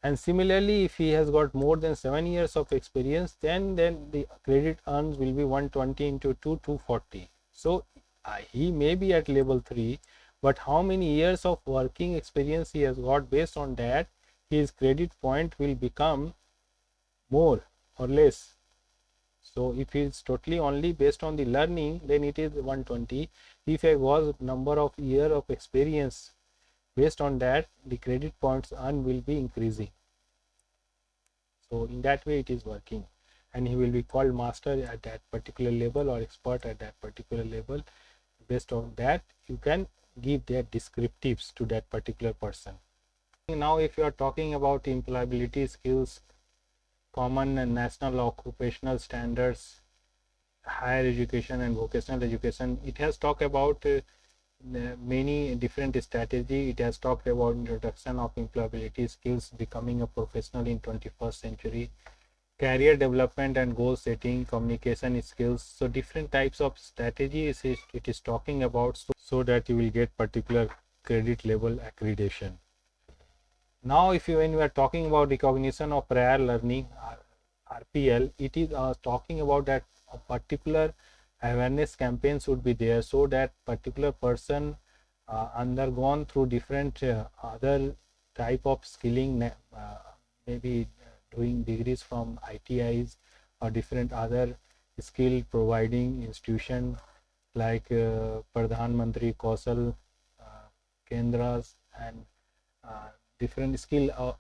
And similarly, if he has got more than 7 years of experience, then the credit earned will be 120 into 2, 240. So he may be at level 3, but how many years of working experience he has got, based on that his credit point will become more or less. So if it is totally only based on the learning, then it is 120. If I was number of year of experience, based on that the credit points earned will be increasing. So in that way it is working, and he will be called master at that particular level or expert at that particular level. Based on that you can give their descriptives to that particular person. Now if you are talking about employability skills, common and national occupational standards, higher education and vocational education, it has talked about many different strategy. It has talked about introduction of employability skills, becoming a professional in 21st century, career development and goal setting, communication skills. So different types of strategies it is talking about, so that you will get particular credit level accreditation. Now when we are talking about recognition of prior learning, RPL, it is talking about that a particular awareness campaign should be there, so that particular person undergone through different other type of skilling, maybe doing degrees from ITIs or different other skill providing institution like Pradhan Mantri Kausal Kendras and different skill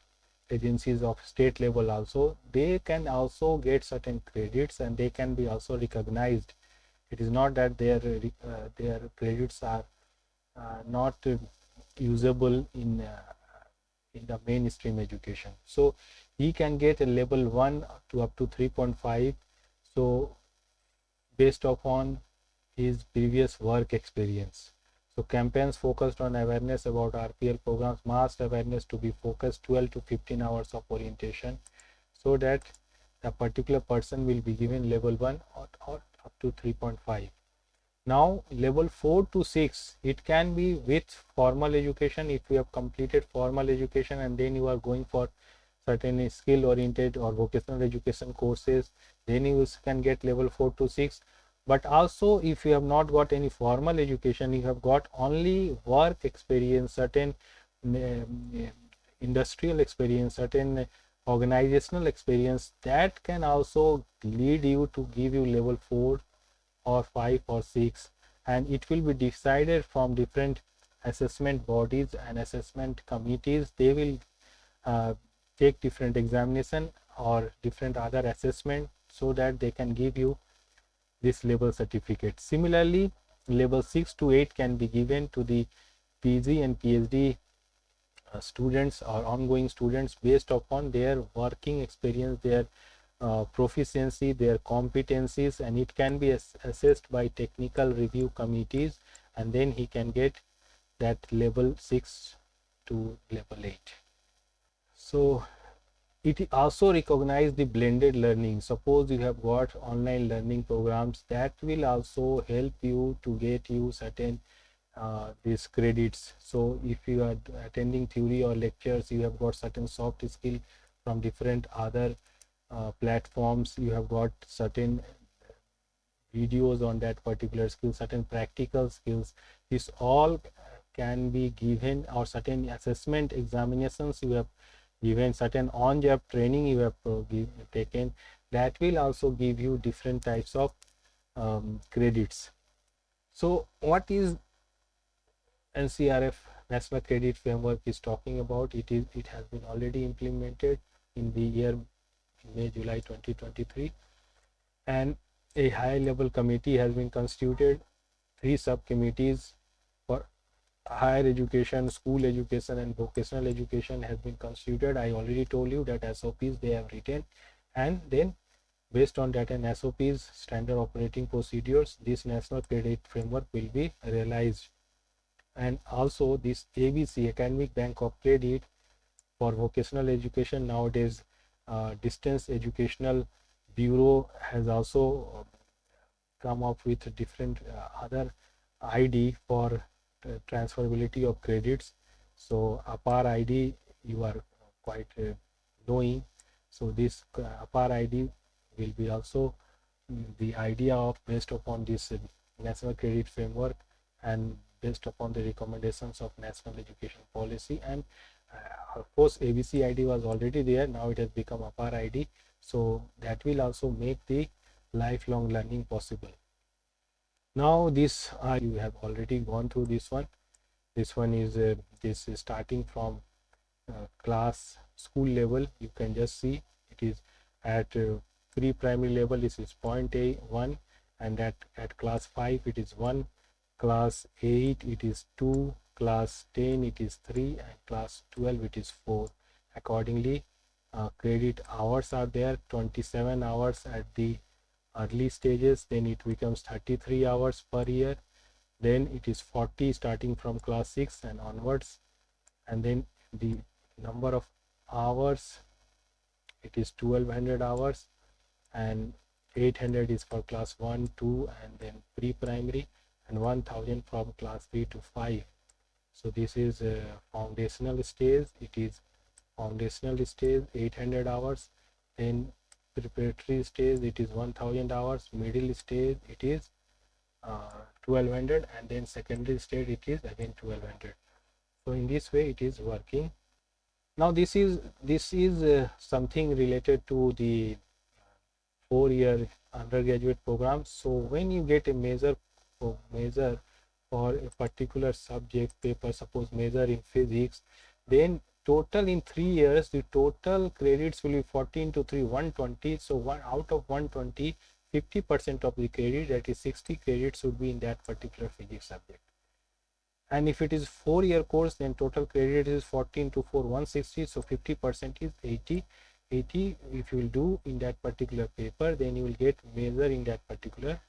agencies of state level also. They can also get certain credits and they can be also recognized. It is not that their credits are not usable in the mainstream education. So he can get a level 1 to up to 3.5, so based upon his previous work experience. So campaigns focused on awareness about RPL programs, mass awareness to be focused 12 to 15 hours of orientation, so that the particular person will be given level 1 or up to 3.5. Now level 4 to 6, it can be with formal education. If you have completed formal education and then you are going for certain skill oriented or vocational education courses, then you can get level 4 to 6. But also if you have not got any formal education, you have got only work experience, certain industrial experience, certain organizational experience, that can also lead you to give you level 4 or 5 or 6, and it will be decided from different assessment bodies and assessment committees. They will take different examination or different other assessment, so that they can give you this level certificate. Similarly, level 6 to 8 can be given to the PG and PhD students or ongoing students based upon their working experience, their proficiency, their competencies, and it can be assessed by technical review committees, and then he can get that level 6 to level 8. So it also recognize the blended learning. Suppose you have got online learning programs, that will also help you to get you certain these credits. So if you are attending theory or lectures, you have got certain soft skill from different other platforms, you have got certain videos on that particular skill, certain practical skills. This all can be given, or certain assessment examinations you have given, certain on-job training you have taken, that will also give you different types of credits. So what is NCrF National Credit Framework is talking about? It has been already implemented in the year May-July 2023, and a high level committee has been constituted. 3 subcommittees for higher education, school education, and vocational education has been constituted. I already told you that SOPs they have written, and then based on that and SOPs, standard operating procedures, this national credit framework will be realized. And also this ABC, Academic Bank of Credit, for vocational education nowadays, Distance Educational Bureau has also come up with different other ID for transferability of credits. So APAR ID you are quite knowing. So this APAR ID will be also the idea of based upon this national credit framework and based upon the recommendations of national education policy. And of course ABC ID was already there, now it has become APAR ID, so that will also make the lifelong learning possible. Now this you have already gone through this one. This one is this is starting from class school level. You can just see it is at pre-primary level, this is 0.1, and at class 5 it is 1, class 8 it is 2, class 10 it is 3, and class 12 it is 4. Accordingly, credit hours are there, 27 hours at the early stages, then it becomes 33 hours per year, then it is 40 starting from class 6 and onwards, and then the number of hours, it is 1200 hours, and 800 is for class 1, 2, and then pre-primary, and 1000 from class 3 to 5. So this is a foundational stage. It is foundational stage 800 hours, then preparatory stage it is 1000 hours, middle stage it is 1200, and then secondary stage it is again 1200. So in this way it is working. Now this is something related to the 4-year undergraduate program. So when you get a major for a particular subject paper, suppose major in physics, then total in 3 years the total credits will be 14 to 3 120. So out of 120, 50% of the credit, that is 60 credits, would be in that particular physics subject. And if it is 4-year course, then total credit is 14 to 4 160. So 50% is 80. If you will do in that particular paper, then you will get major in that particular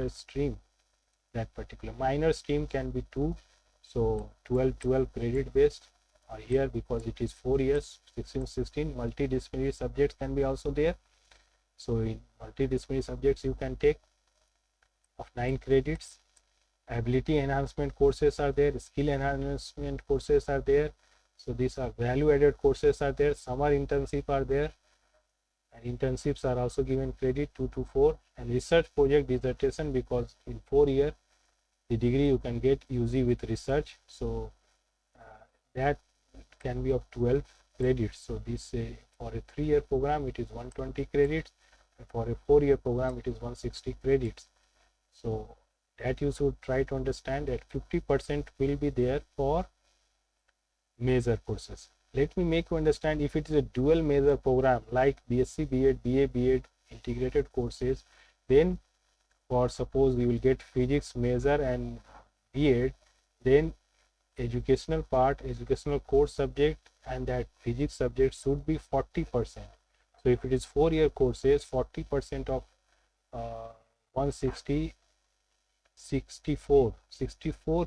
stream. That particular minor stream can be 2, so 12 credit based, or here because it is 4 years 16 multidisciplinary subjects can be also there. So in multidisciplinary subjects you can take of 9 credits. Ability enhancement courses are there, skill enhancement courses are there. So these are value added courses are there, summer internship are there, and internships are also given credit 2 to 4, and research project dissertation, because in 4 year the degree you can get UG with research, so that can be of 12 credits. So this for a 3-year program it is 120 credits, and for a 4-year program it is 160 credits. So that you should try to understand that 50% will be there for major courses. let me make you understand, if it is a dual major program like BSc B.Ed, BA B.Ed integrated courses, then for suppose we will get physics major and B.Ed, then educational part, educational course subject and that physics subject should be 40%. So if it is 4-year courses, 40% of 160, 64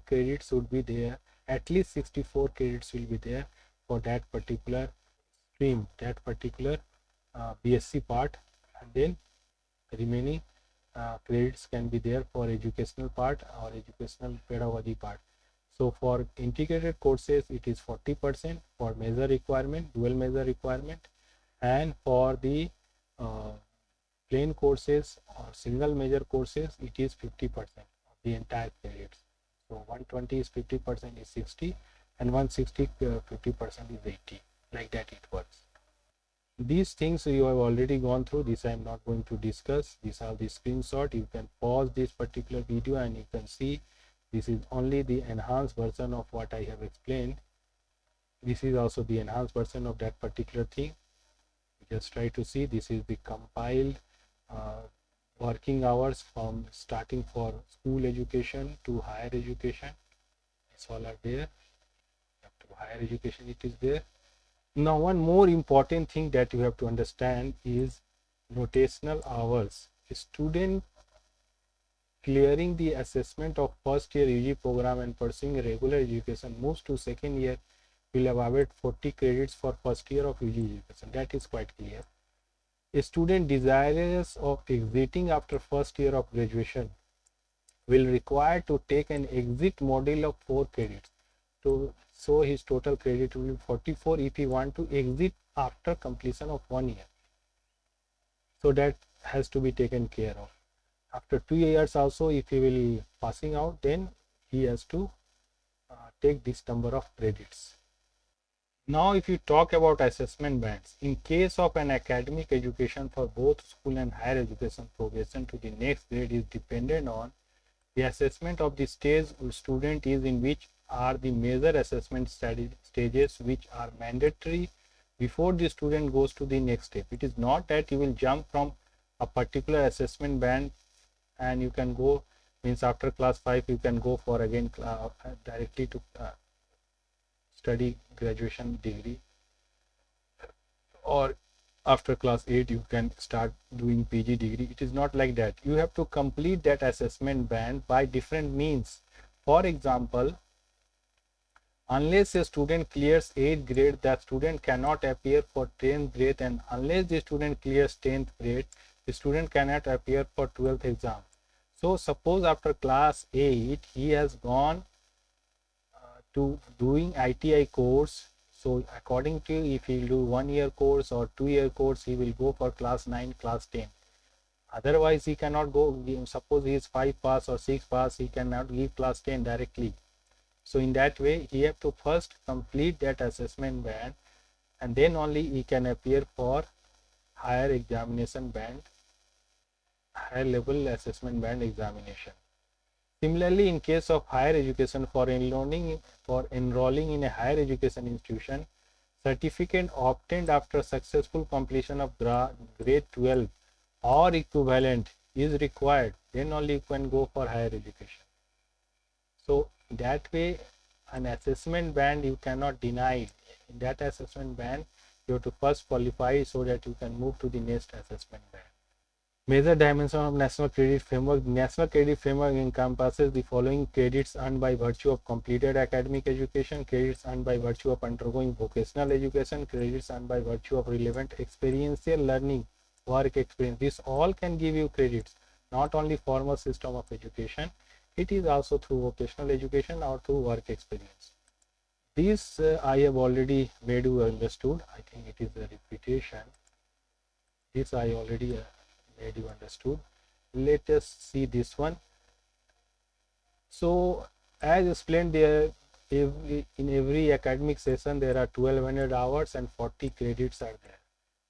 credits would be there. At least 64 credits will be there for that particular stream, that particular BSc part, and then remaining credits can be there for educational part or educational pedagogy part. So for integrated courses it is 40% for major requirement, dual major requirement, and for the plain courses or single major courses it is 50% of the entire credits. So 120 is 50% is 60 and 160 50% is 80. Like that it works. These things you have already gone through. This I am not going to discuss. These are the screenshot. You can pause this particular video and you can see this is only the enhanced version of what I have explained. This is also the enhanced version of that particular thing. Just try to see, this is the compiled working hours from starting for school education to higher education. It's all are there. Up to higher education it is there. Now one more important thing that you have to understand is notational hours. A student clearing the assessment of first year UG program and pursuing regular education moves to second year will avoid 40 credits for first year of UG education. That is quite clear. A student desirous of exiting after first year of graduation will require to take an exit module of 4 credits. So his total credit will be 44 if he want to exit after completion of 1 year. So that has to be taken care of. After 2 years also, if he will passing out, then he has to take this number of credits. Now if you talk about assessment bands, in case of an academic education for both school and higher education, progression to the next grade is dependent on the assessment of the stage student is in, which are the major assessment stages which are mandatory before the student goes to the next step. It is not that you will jump from a particular assessment band and you can go, means after class 5 you can go for again directly to study graduation degree, or after class 8 you can start doing PG degree. It is not like that. You have to complete that assessment band by different means. For example, unless a student clears 8th grade, that student cannot appear for 10th grade, and unless the student clears 10th grade, the student cannot appear for 12th exam. So suppose after class 8 he has gone to doing ITI course. So according to, if he will do 1 year course or 2 year course, he will go for class 9, class 10. Otherwise he cannot go. Suppose he is 5 pass or 6 pass, he cannot give class 10 directly. So in that way he have to first complete that assessment band and then only he can appear for higher examination band, higher level assessment band examination. Similarly, in case of higher education, for enrolling in a higher education institution, certificate obtained after successful completion of grade 12 or equivalent is required. Then only you can go for higher education. So that way, an assessment band you cannot deny. In that assessment band, you have to first qualify so that you can move to the next assessment band. Major dimension of National Credit Framework. The National Credit Framework encompasses the following: credits earned by virtue of completed academic education, credits earned by virtue of undergoing vocational education, credits earned by virtue of relevant experiential learning, work experience. This all can give you credits, not only formal system of education, it is also through vocational education or through work experience. This I have already made you understood. I think it is a repetition. This I already made you understood. Let us see this one. So as explained, there in every academic session there are 1200 hours and 40 credits are there,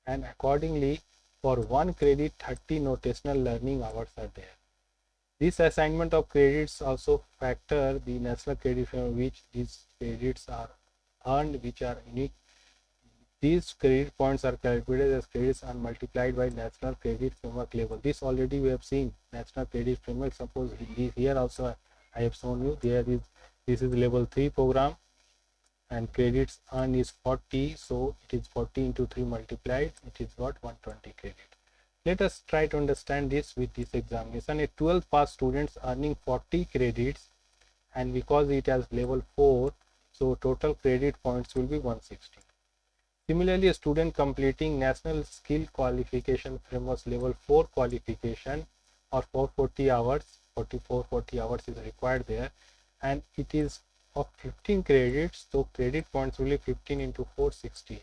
and accordingly for 1 credit 30 notational learning hours are there. This assignment of credits also factor the National Credit Framework, which these credits are earned, which are unique these credit points are calculated as credits and multiplied by National Credit Framework level. This already we have seen, National Credit Framework. Suppose here also I have shown you, this is level 3 program, and credits earned is 40, so it is 40 into 3 multiplied, it is what, 120 credit. Let us try to understand this with this examination. A 12th pass students earning 40 credits, and because it has level 4, so total credit points will be 160. Similarly, a student completing National Skill Qualification Framework level 4 qualification, or 440 hours, 40 hours is required there, and it is of 15 credits, so credit points will be 15 into 460.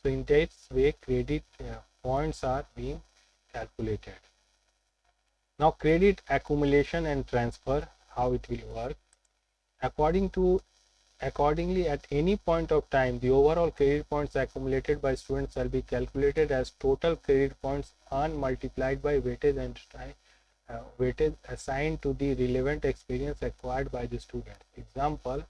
So in that way, credit points are being calculated. Now, credit accumulation and transfer, how it will work. Accordingly, at any point of time, the overall credit points accumulated by students shall be calculated as total credit points earned multiplied by weightage and weightage assigned to the relevant experience acquired by the student. Example,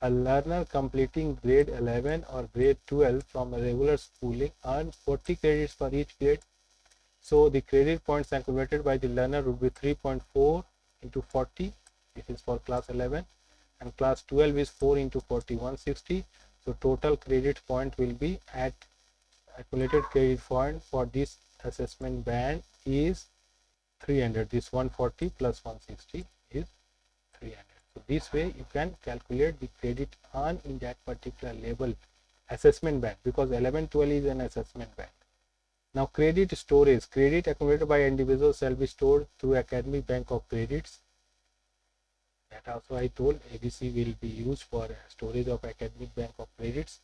a learner completing grade 11 or grade 12 from a regular schooling earns 40 credits for each grade. So the credit points accumulated by the learner would be 3.4 into 40. This is for class 11. And class 12 is 4 into 40, 160. So total credit point will be at accumulated credit point for this assessment band is 300. This 140 plus 160 is 300. So this way you can calculate the credit earned in that particular level assessment band, because 11, 12 is an assessment band. Now, credit storage. Credit accumulated by individuals shall be stored through academic bank of credits. That also I told, ABC will be used for storage of academic bank of credits.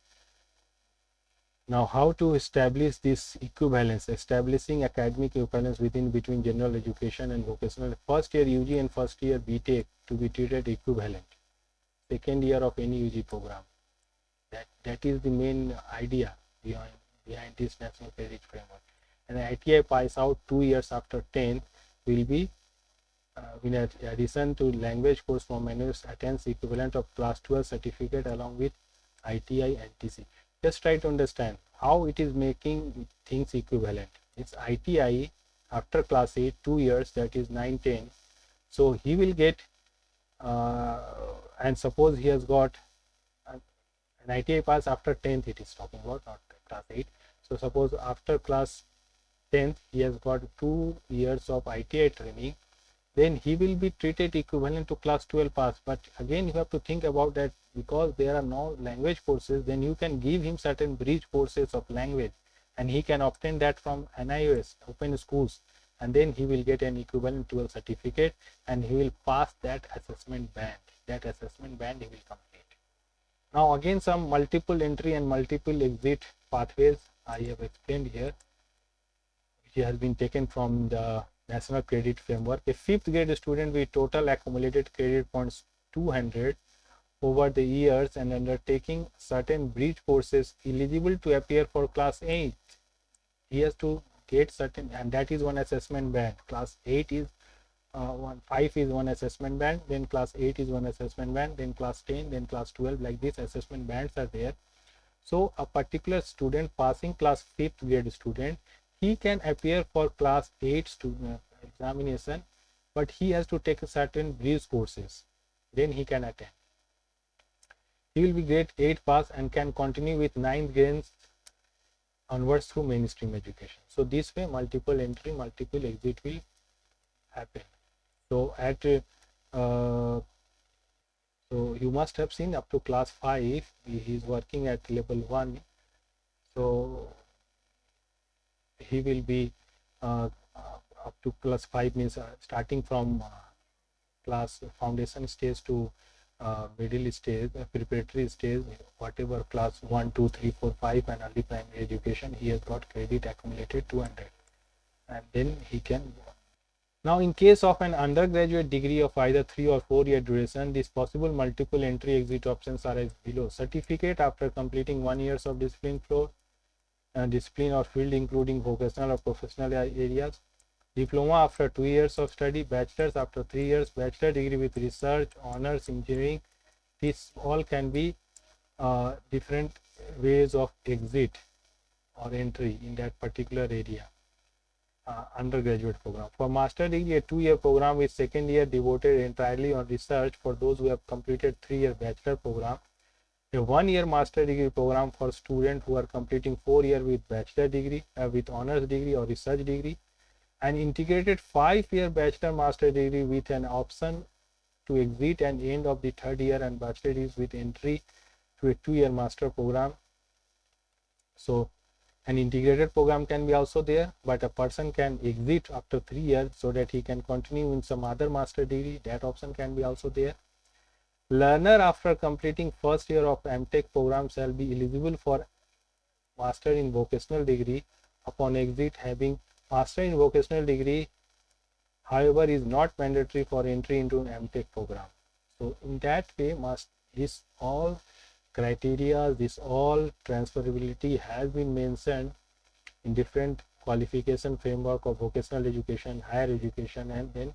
Now, how to establish this equivalence? Establishing academic equivalence between general education and vocational. First year UG and first year B.Tech to be treated equivalent. Second year of any UG program. That is the main idea behind this National Credit Framework. And ITI pass out 2 years after 10th will be in addition to language course from manuals attends equivalent of class 12 certificate along with ITI and TC. Just try to understand how it is making things equivalent. It's ITI after class 8, 2 years, that is 9, 10. So he will get and suppose he has got an ITI pass after 10th, it is talking about, not class 8. So suppose after class 10th he has got 2 years of ITI training, then he will be treated equivalent to class 12 pass. But again, you have to think about that, because there are no language courses, then you can give him certain bridge courses of language, and he can obtain that from NIOS, open schools, and then he will get an equivalent 12 certificate, and he will pass that assessment band. That assessment band he will complete. Now again, some multiple entry and multiple exit pathways I have explained here, which has been taken from the National Credit Framework. A 5th grade student with total accumulated credit points 200 over the years and undertaking certain bridge courses eligible to appear for class 8. He has to get certain, and that is one assessment band. Class 8 is 5 is one assessment band, then class 8 is one assessment band, then class 10, then class 12, like this assessment bands are there. So a particular student passing class 5th grade student, he can appear for class 8 student examination, but he has to take a certain bridge courses, then he can attend. He will be grade 8 pass and can continue with 9th grades onwards through mainstream education. So this way multiple entry, multiple exit will happen. So at so you must have seen up to class 5 he is working at level 1, so he will be up to class 5 means starting from class foundation stage to middle stage, preparatory stage, whatever class 1, 2, 3, 4, 5 and early primary education, he has got credit accumulated 200, and then he can. Now in case of an undergraduate degree of either 3 or 4 year duration, these possible multiple entry exit options are as below. Certificate after completing 1 year of discipline floor, discipline or field including vocational or professional areas. Diploma after 2 years of study, bachelor's after 3 years, bachelor degree with research, honors, engineering. These all can be different ways of exit. or entry in that particular area. Undergraduate program. For master degree, a 2-year program with second year devoted entirely on research for those who have completed 3-year bachelor program. A 1-year master degree program for students who are completing 4 years with bachelor degree, with honors degree or research degree. An integrated 5-year bachelor master degree with an option to exit and end of the 3rd year and bachelor degrees with entry to a 2-year master program. So an integrated program can be also there, but a person can exit after 3 years so that he can continue in some other master degree. That option can be also there. Learner after completing first year of M.Tech program shall be eligible for master in vocational degree upon exit. Having master in vocational degree, however, is not mandatory for entry into an M.Tech program. So in that way, this all criteria, this all transferability has been mentioned in different qualification framework of vocational education, higher education, and then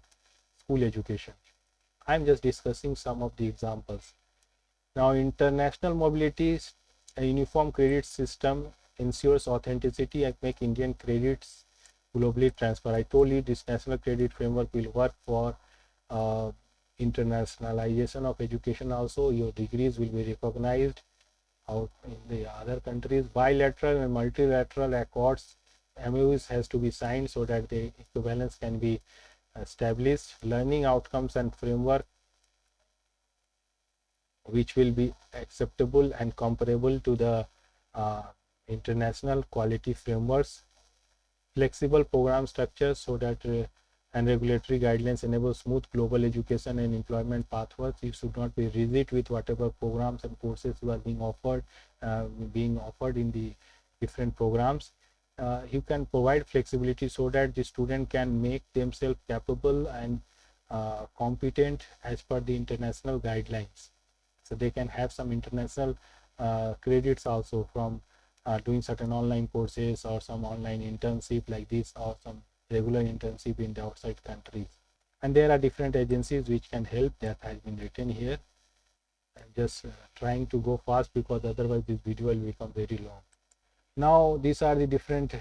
school education. I'm just discussing some of the examples. Now, international mobility, a uniform credit system ensures authenticity and make Indian credits globally transfer. I told you this national credit framework will work for internationalization of education also. Your degrees will be recognized out in the other countries. Bilateral and multilateral accords, MOUs has to be signed so that the equivalence can be established. Learning outcomes and framework which will be acceptable and comparable to the international quality frameworks. Flexible program structures so that and regulatory guidelines enable smooth global education and employment pathways. You should not be rigid with whatever programs and courses you are being offered in the different programs. You can provide flexibility so that the student can make themselves capable and competent as per the international guidelines. So they can have some international credits also from doing certain online courses or some online internship like this, or some regular internship in the outside countries. And there are different agencies which can help. That has been written here. I'm just trying to go fast because otherwise this video will become very long. Now these are the different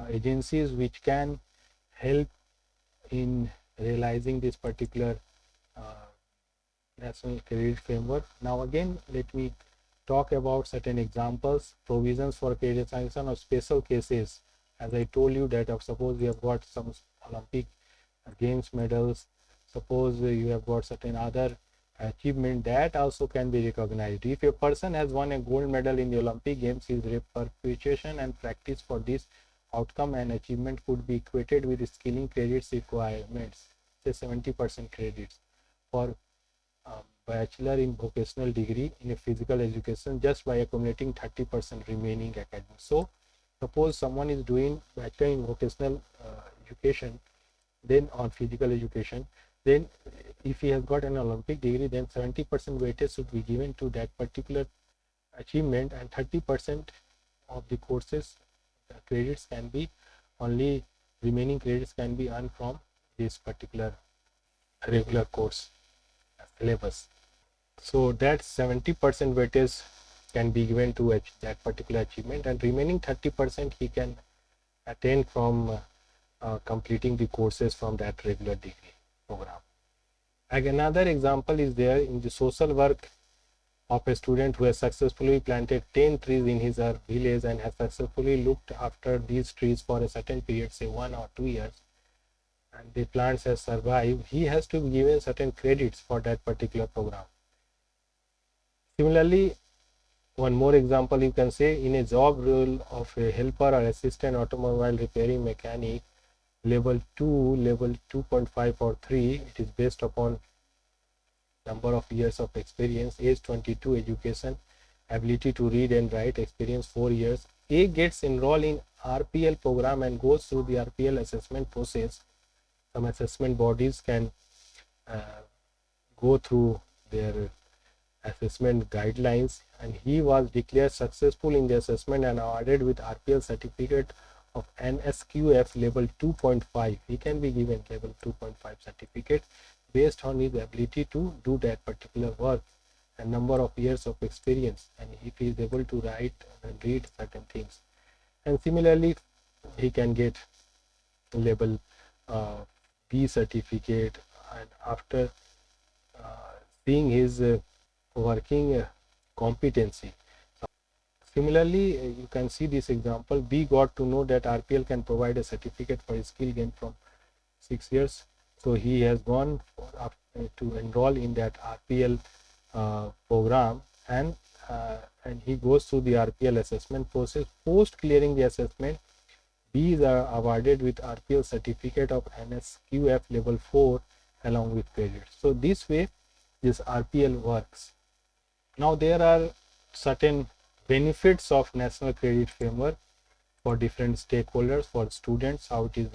agencies which can help in realizing this particular national credit framework. Now again, let me talk about certain examples. Provisions for credit sanction of special cases. As I told you that suppose you have got some Olympic games medals, suppose you have got certain other achievement, that also can be recognized. If a person has won a gold medal in the Olympic games, his perpetuation and practice for this outcome and achievement could be equated with skilling credits requirements, say 70% credits for bachelor in vocational degree in a physical education just by accumulating 30% remaining academics. So suppose someone is doing bachelor in vocational education, then on physical education, then if he has got an Olympic degree, then 70% weightage should be given to that particular achievement, and 30% of the courses credits can be only remaining credits can be earned from this particular regular course syllabus. So that 70% weightage can be given to that particular achievement, and remaining 30% he can attain from completing the courses from that regular degree program. Another example is there in the social work of a student who has successfully planted 10 trees in his village and has successfully looked after these trees for a certain period, say 1 or 2 years, and the plants have survived. He has to be given certain credits for that particular program. Similarly, one more example you can say, in a job role of a helper or assistant automobile repairing mechanic, level 2, level 2.5 or 3, it is based upon number of years of experience, age 22, education, ability to read and write, experience 4 years. A gets enrolled in RPL program and goes through the RPL assessment process. Some assessment bodies can go through their assessment guidelines, and he was declared successful in the assessment and awarded with RPL certificate of NSQF level 2.5. He can be given level 2.5 certificate based on his ability to do that particular work and number of years of experience, and if he is able to write and read certain things. And similarly he can get level B certificate, and after seeing his working competency. Similarly, you can see this example. B got to know that RPL can provide a certificate for his skill gain from 6 years. So he has gone to enroll in that RPL program, and he goes through the RPL assessment process. Post clearing the assessment, B is awarded with RPL certificate of NSQF level 4 along with credit. So this way this RPL works. Now there are certain benefits of National Credit Framework for different stakeholders, for students, how it is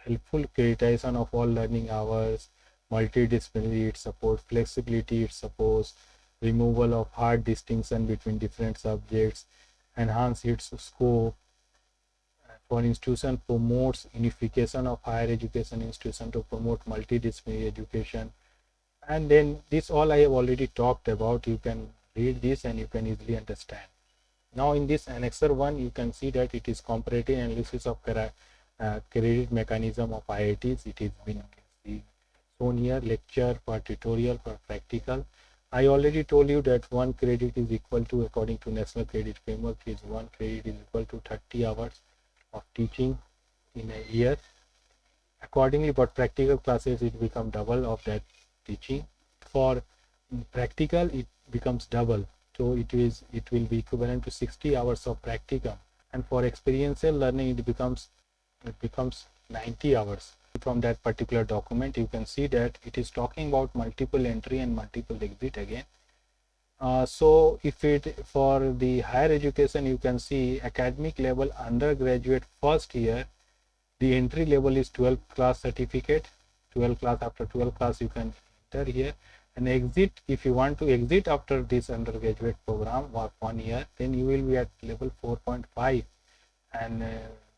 helpful: creditization of all learning hours, multidisciplinary it supports, flexibility it supports, removal of hard distinction between different subjects, enhance its scope. For institution, promotes unification of higher education institution to promote multidisciplinary education. And then this all I have already talked about. You can read this and you can easily understand. Now in this annexer 1, you can see that it is comparative analysis of credit mechanism of IITs. It is been shown here, lecture per tutorial per practical. I already told you that 1 credit is equal to, according to National Credit Framework, is 1 credit is equal to 30 hours of teaching in a year. Accordingly, for practical classes, it becomes double of that teaching. For practical, it becomes double. So it will be equivalent to 60 hours of practicum. And for experiential learning, it becomes 90 hours. From that particular document, you can see that it is talking about multiple entry and multiple exit again. So if it for the higher education, you can see academic level undergraduate first year, the entry level is 12th class certificate. 12th class, after 12th class you can enter here. And exit, if you want to exit after this undergraduate program or 1 year, then you will be at level 4.5, and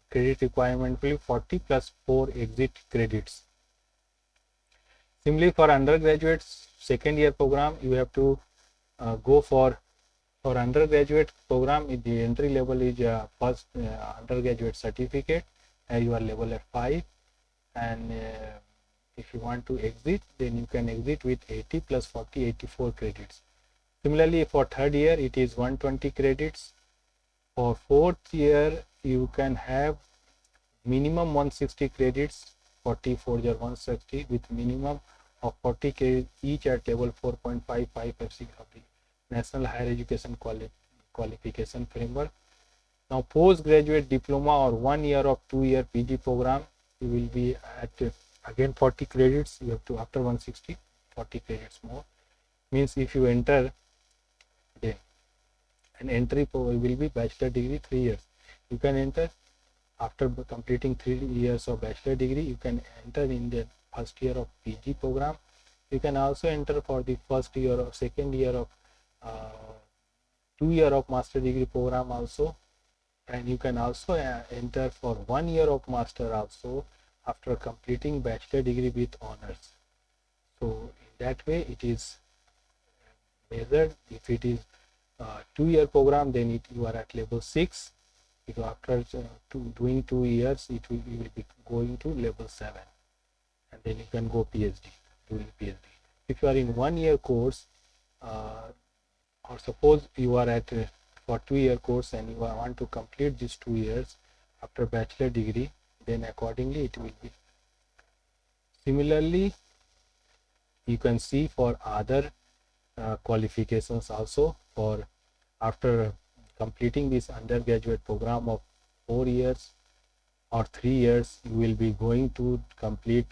credit requirement will be 40 plus 4 exit credits. Similarly, for undergraduate second year program, you have to go for undergraduate program. The entry level is first undergraduate certificate, and you are level at 5, and if you want to exit, then you can exit with 80 plus 40, 84 credits. Similarly, for third year, it is 120 credits. For fourth year, you can have minimum 160 credits, 40, 4 year 160, with minimum of 40 credits each at level 4.55 FC of the National Higher Education Qualification Framework. Now, postgraduate diploma or 1 year of 2 year PG program, you will be at again 40 credits. You have to, after 160, 40 credits more. Means if you enter, then an entry will be bachelor degree 3 years. You can enter after completing 3 years of bachelor degree. You can enter in the first year of PG program. You can also enter for the first year or second year of 2 year of master degree program also, and you can also enter for 1 year of master also after completing bachelor degree with honors. So in that way it is measured. If it is 2 year program, then you are at level 6. If after doing 2 years, you will be going to level 7, and then you can go PhD, doing PhD. If you are in 1 year course, or suppose you are at for 2 year course and you want to complete these 2 years after bachelor degree, then accordingly it will be. Similarly, you can see for other qualifications also. For after completing this undergraduate program of 4 years or 3 years, you will be going to complete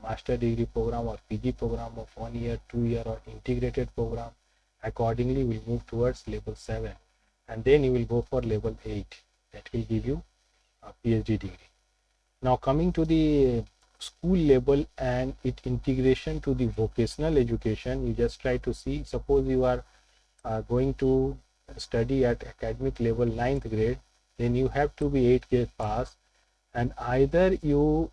master degree program or PG program of 1 year, 2 year or integrated program. Accordingly, we will move towards level 7, and then you will go for level 8. That will give you a PhD degree. Now coming to the school level and its integration to the vocational education, you just try to see, suppose you are going to study at academic level 9th grade, then you have to be 8th grade pass, and either you,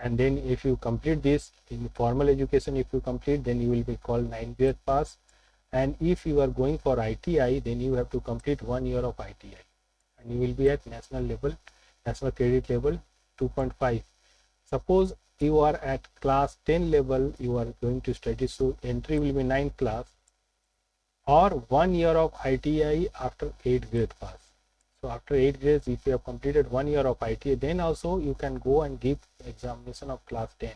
and then if you complete this in formal education, if you complete, then you will be called 9th grade pass. And if you are going for ITI, then you have to complete 1 year of ITI, and you will be at national credit level 2.5. Suppose you are at class 10 level, you are going to study, so entry will be 9 class or 1 year of ITI after 8th grade pass. So after 8 grades, if you have completed 1 year of ITI, then also you can go and give examination of class 10.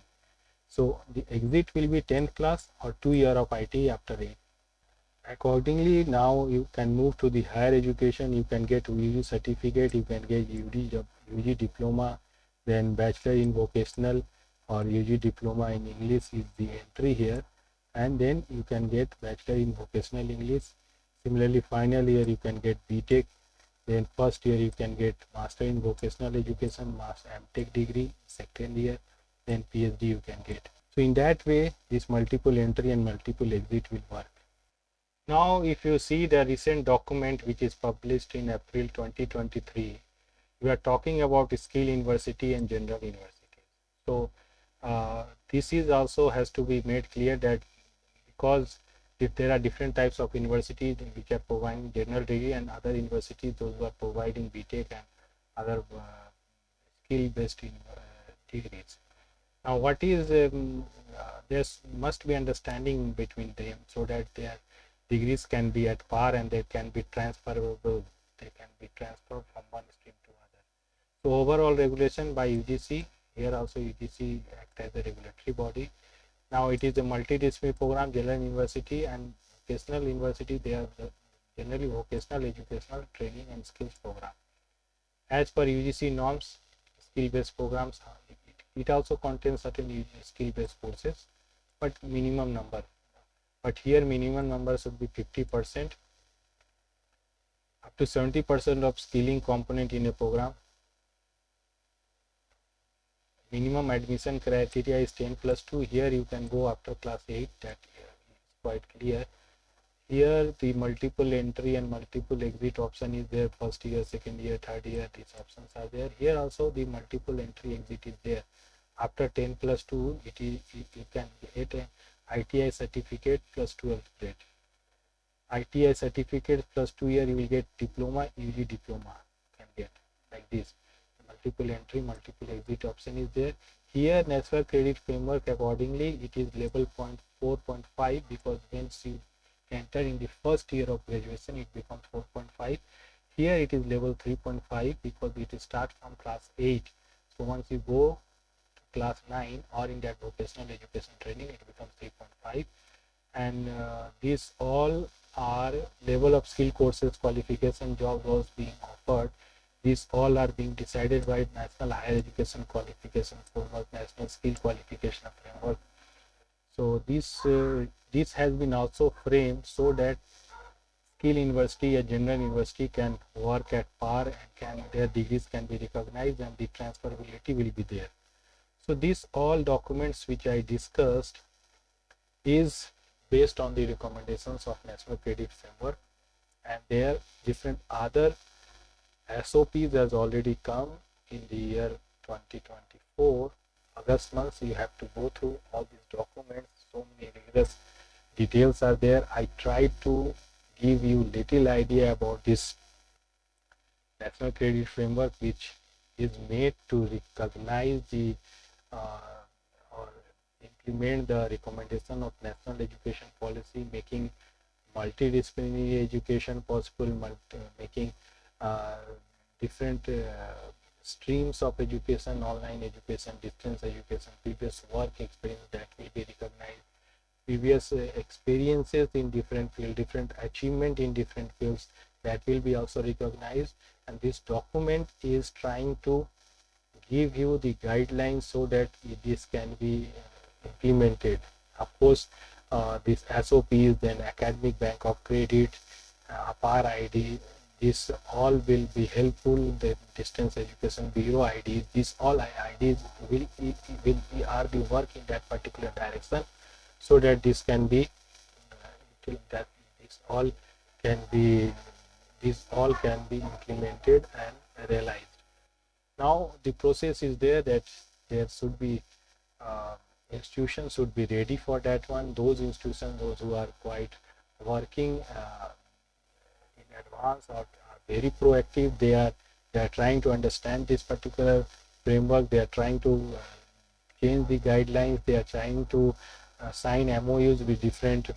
So the exit will be 10th class or 2 year of ITI after 8. Accordingly, now you can move to the higher education. You can get UG certificate, you can get UG diploma, then bachelor in vocational or UG diploma in English is the entry here, and then you can get bachelor in vocational English. Similarly, final year you can get B.Tech, then first year you can get master in vocational education, master M.Tech degree, second year, then PhD you can get. So in that way, this multiple entry and multiple exit will work. Now, if you see the recent document which is published in April 2023, we are talking about skill university and general universities. So, this is also has to be made clear that because if there are different types of universities which are providing general degree and other universities those who are providing B.Tech and other skill-based degrees. Now, what is there must be understanding between them so that their degrees can be at par and they can be transferable. They can be transferred from one stream to other. So overall regulation by UGC, here also UGC act as a regulatory body. Now it is a multidisciplinary program, general university and vocational university. They are generally vocational educational training and skills program. As per UGC norms, skill-based programs, it also contains certain skill-based courses, but minimum number. But here minimum number should be 50%, up to 70% of skilling component in a program. Minimum admission criteria is 10+2. Here you can go after class 8, that is quite clear. Here the multiple entry and multiple exit option is there, first year, second year, third year, these options are there. Here also the multiple entry exit is there. After 10+2, you can get an ITI certificate plus 12th grade. ITI certificate plus 2 year you will get diploma, UG diploma can get like this. Multiple entry, multiple exit option is there. Here NSQF credit framework accordingly it is level 4.5 because once you enter in the first year of graduation it becomes 4.5. Here it is level 3.5 because it starts from class 8. So once you go to class 9 or in that vocational education training it becomes 3.5, and these all are level of skill courses, qualification, job roles being offered. These all are being decided by National Higher Education Qualification Framework, National Skill Qualification Framework. So this has been also framed so that skill university, a general university can work at par and their degrees can be recognized and the transferability will be there. So these all documents which I discussed is based on the recommendations of National Credit Framework, and their different other SOPs has already come in the year 2024. August month, you have to go through all these documents. So many rigorous details are there. I tried to give you little idea about this National Credit Framework, which is made to recognize the or implement the recommendation of National Education Policy, making multidisciplinary education possible, making different streams of education, online education, distance education, previous work experience that will be recognized, previous experiences in different fields, different achievement in different fields that will be also recognized. And this document is trying to give you the guidelines so that this can be implemented. Of course, this SOPs, then Academic Bank of Credit, PAR ID, this all will be helpful. The Distance Education Bureau IDs, these all IDs will are the work in that particular direction, so that this can be this all can be implemented and realized. Now the process is there that there should be institutions should be ready for that one. Those institutions, those who are quite working in advance or very proactive. They are trying to understand this particular framework. They are trying to change the guidelines. They are trying to sign MOUs with different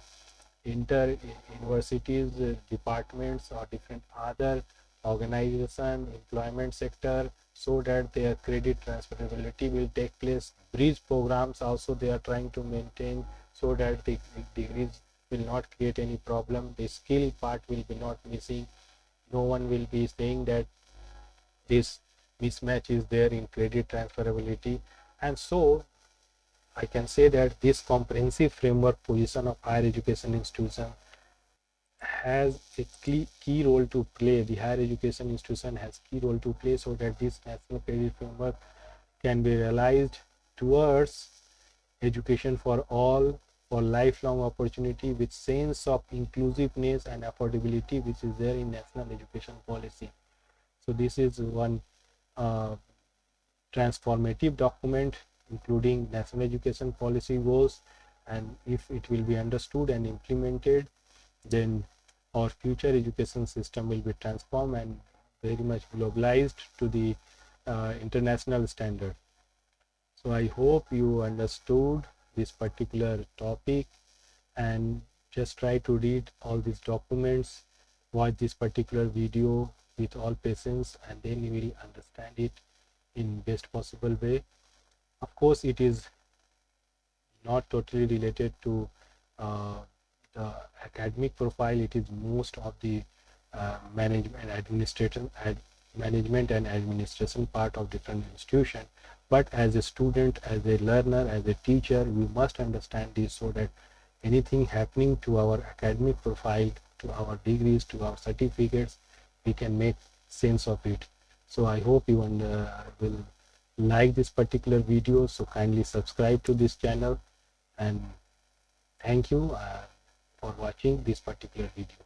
inter universities, departments, or different other organization, employment sector, so that their credit transferability will take place. Bridge programs also they are trying to maintain, so that the degrees will not create any problem. The skill part will be not missing. No one will be saying that this mismatch is there in credit transferability. And so I can say that this comprehensive framework position of higher education institution has a key role to play. The higher education institution has key role to play, so that this national credit framework can be realized towards education for all, for lifelong opportunity, with sense of inclusiveness and affordability, which is there in national education policy. So this is one transformative document including national education policy goals, and if it will be understood and implemented, then our future education system will be transformed and very much globalized to the international standard. So I hope you understood this particular topic, and just try to read all these documents, watch this particular video with all patience, and then you will understand it in best possible way. Of course, it is not totally related to the academic profile. It is most of the management and administration part of different institution. But as a student, as a learner, as a teacher, we must understand this, so that anything happening to our academic profile, to our degrees, to our certificates, we can make sense of it. So I hope you will like this particular video. So kindly subscribe to this channel, and thank you for watching this particular video.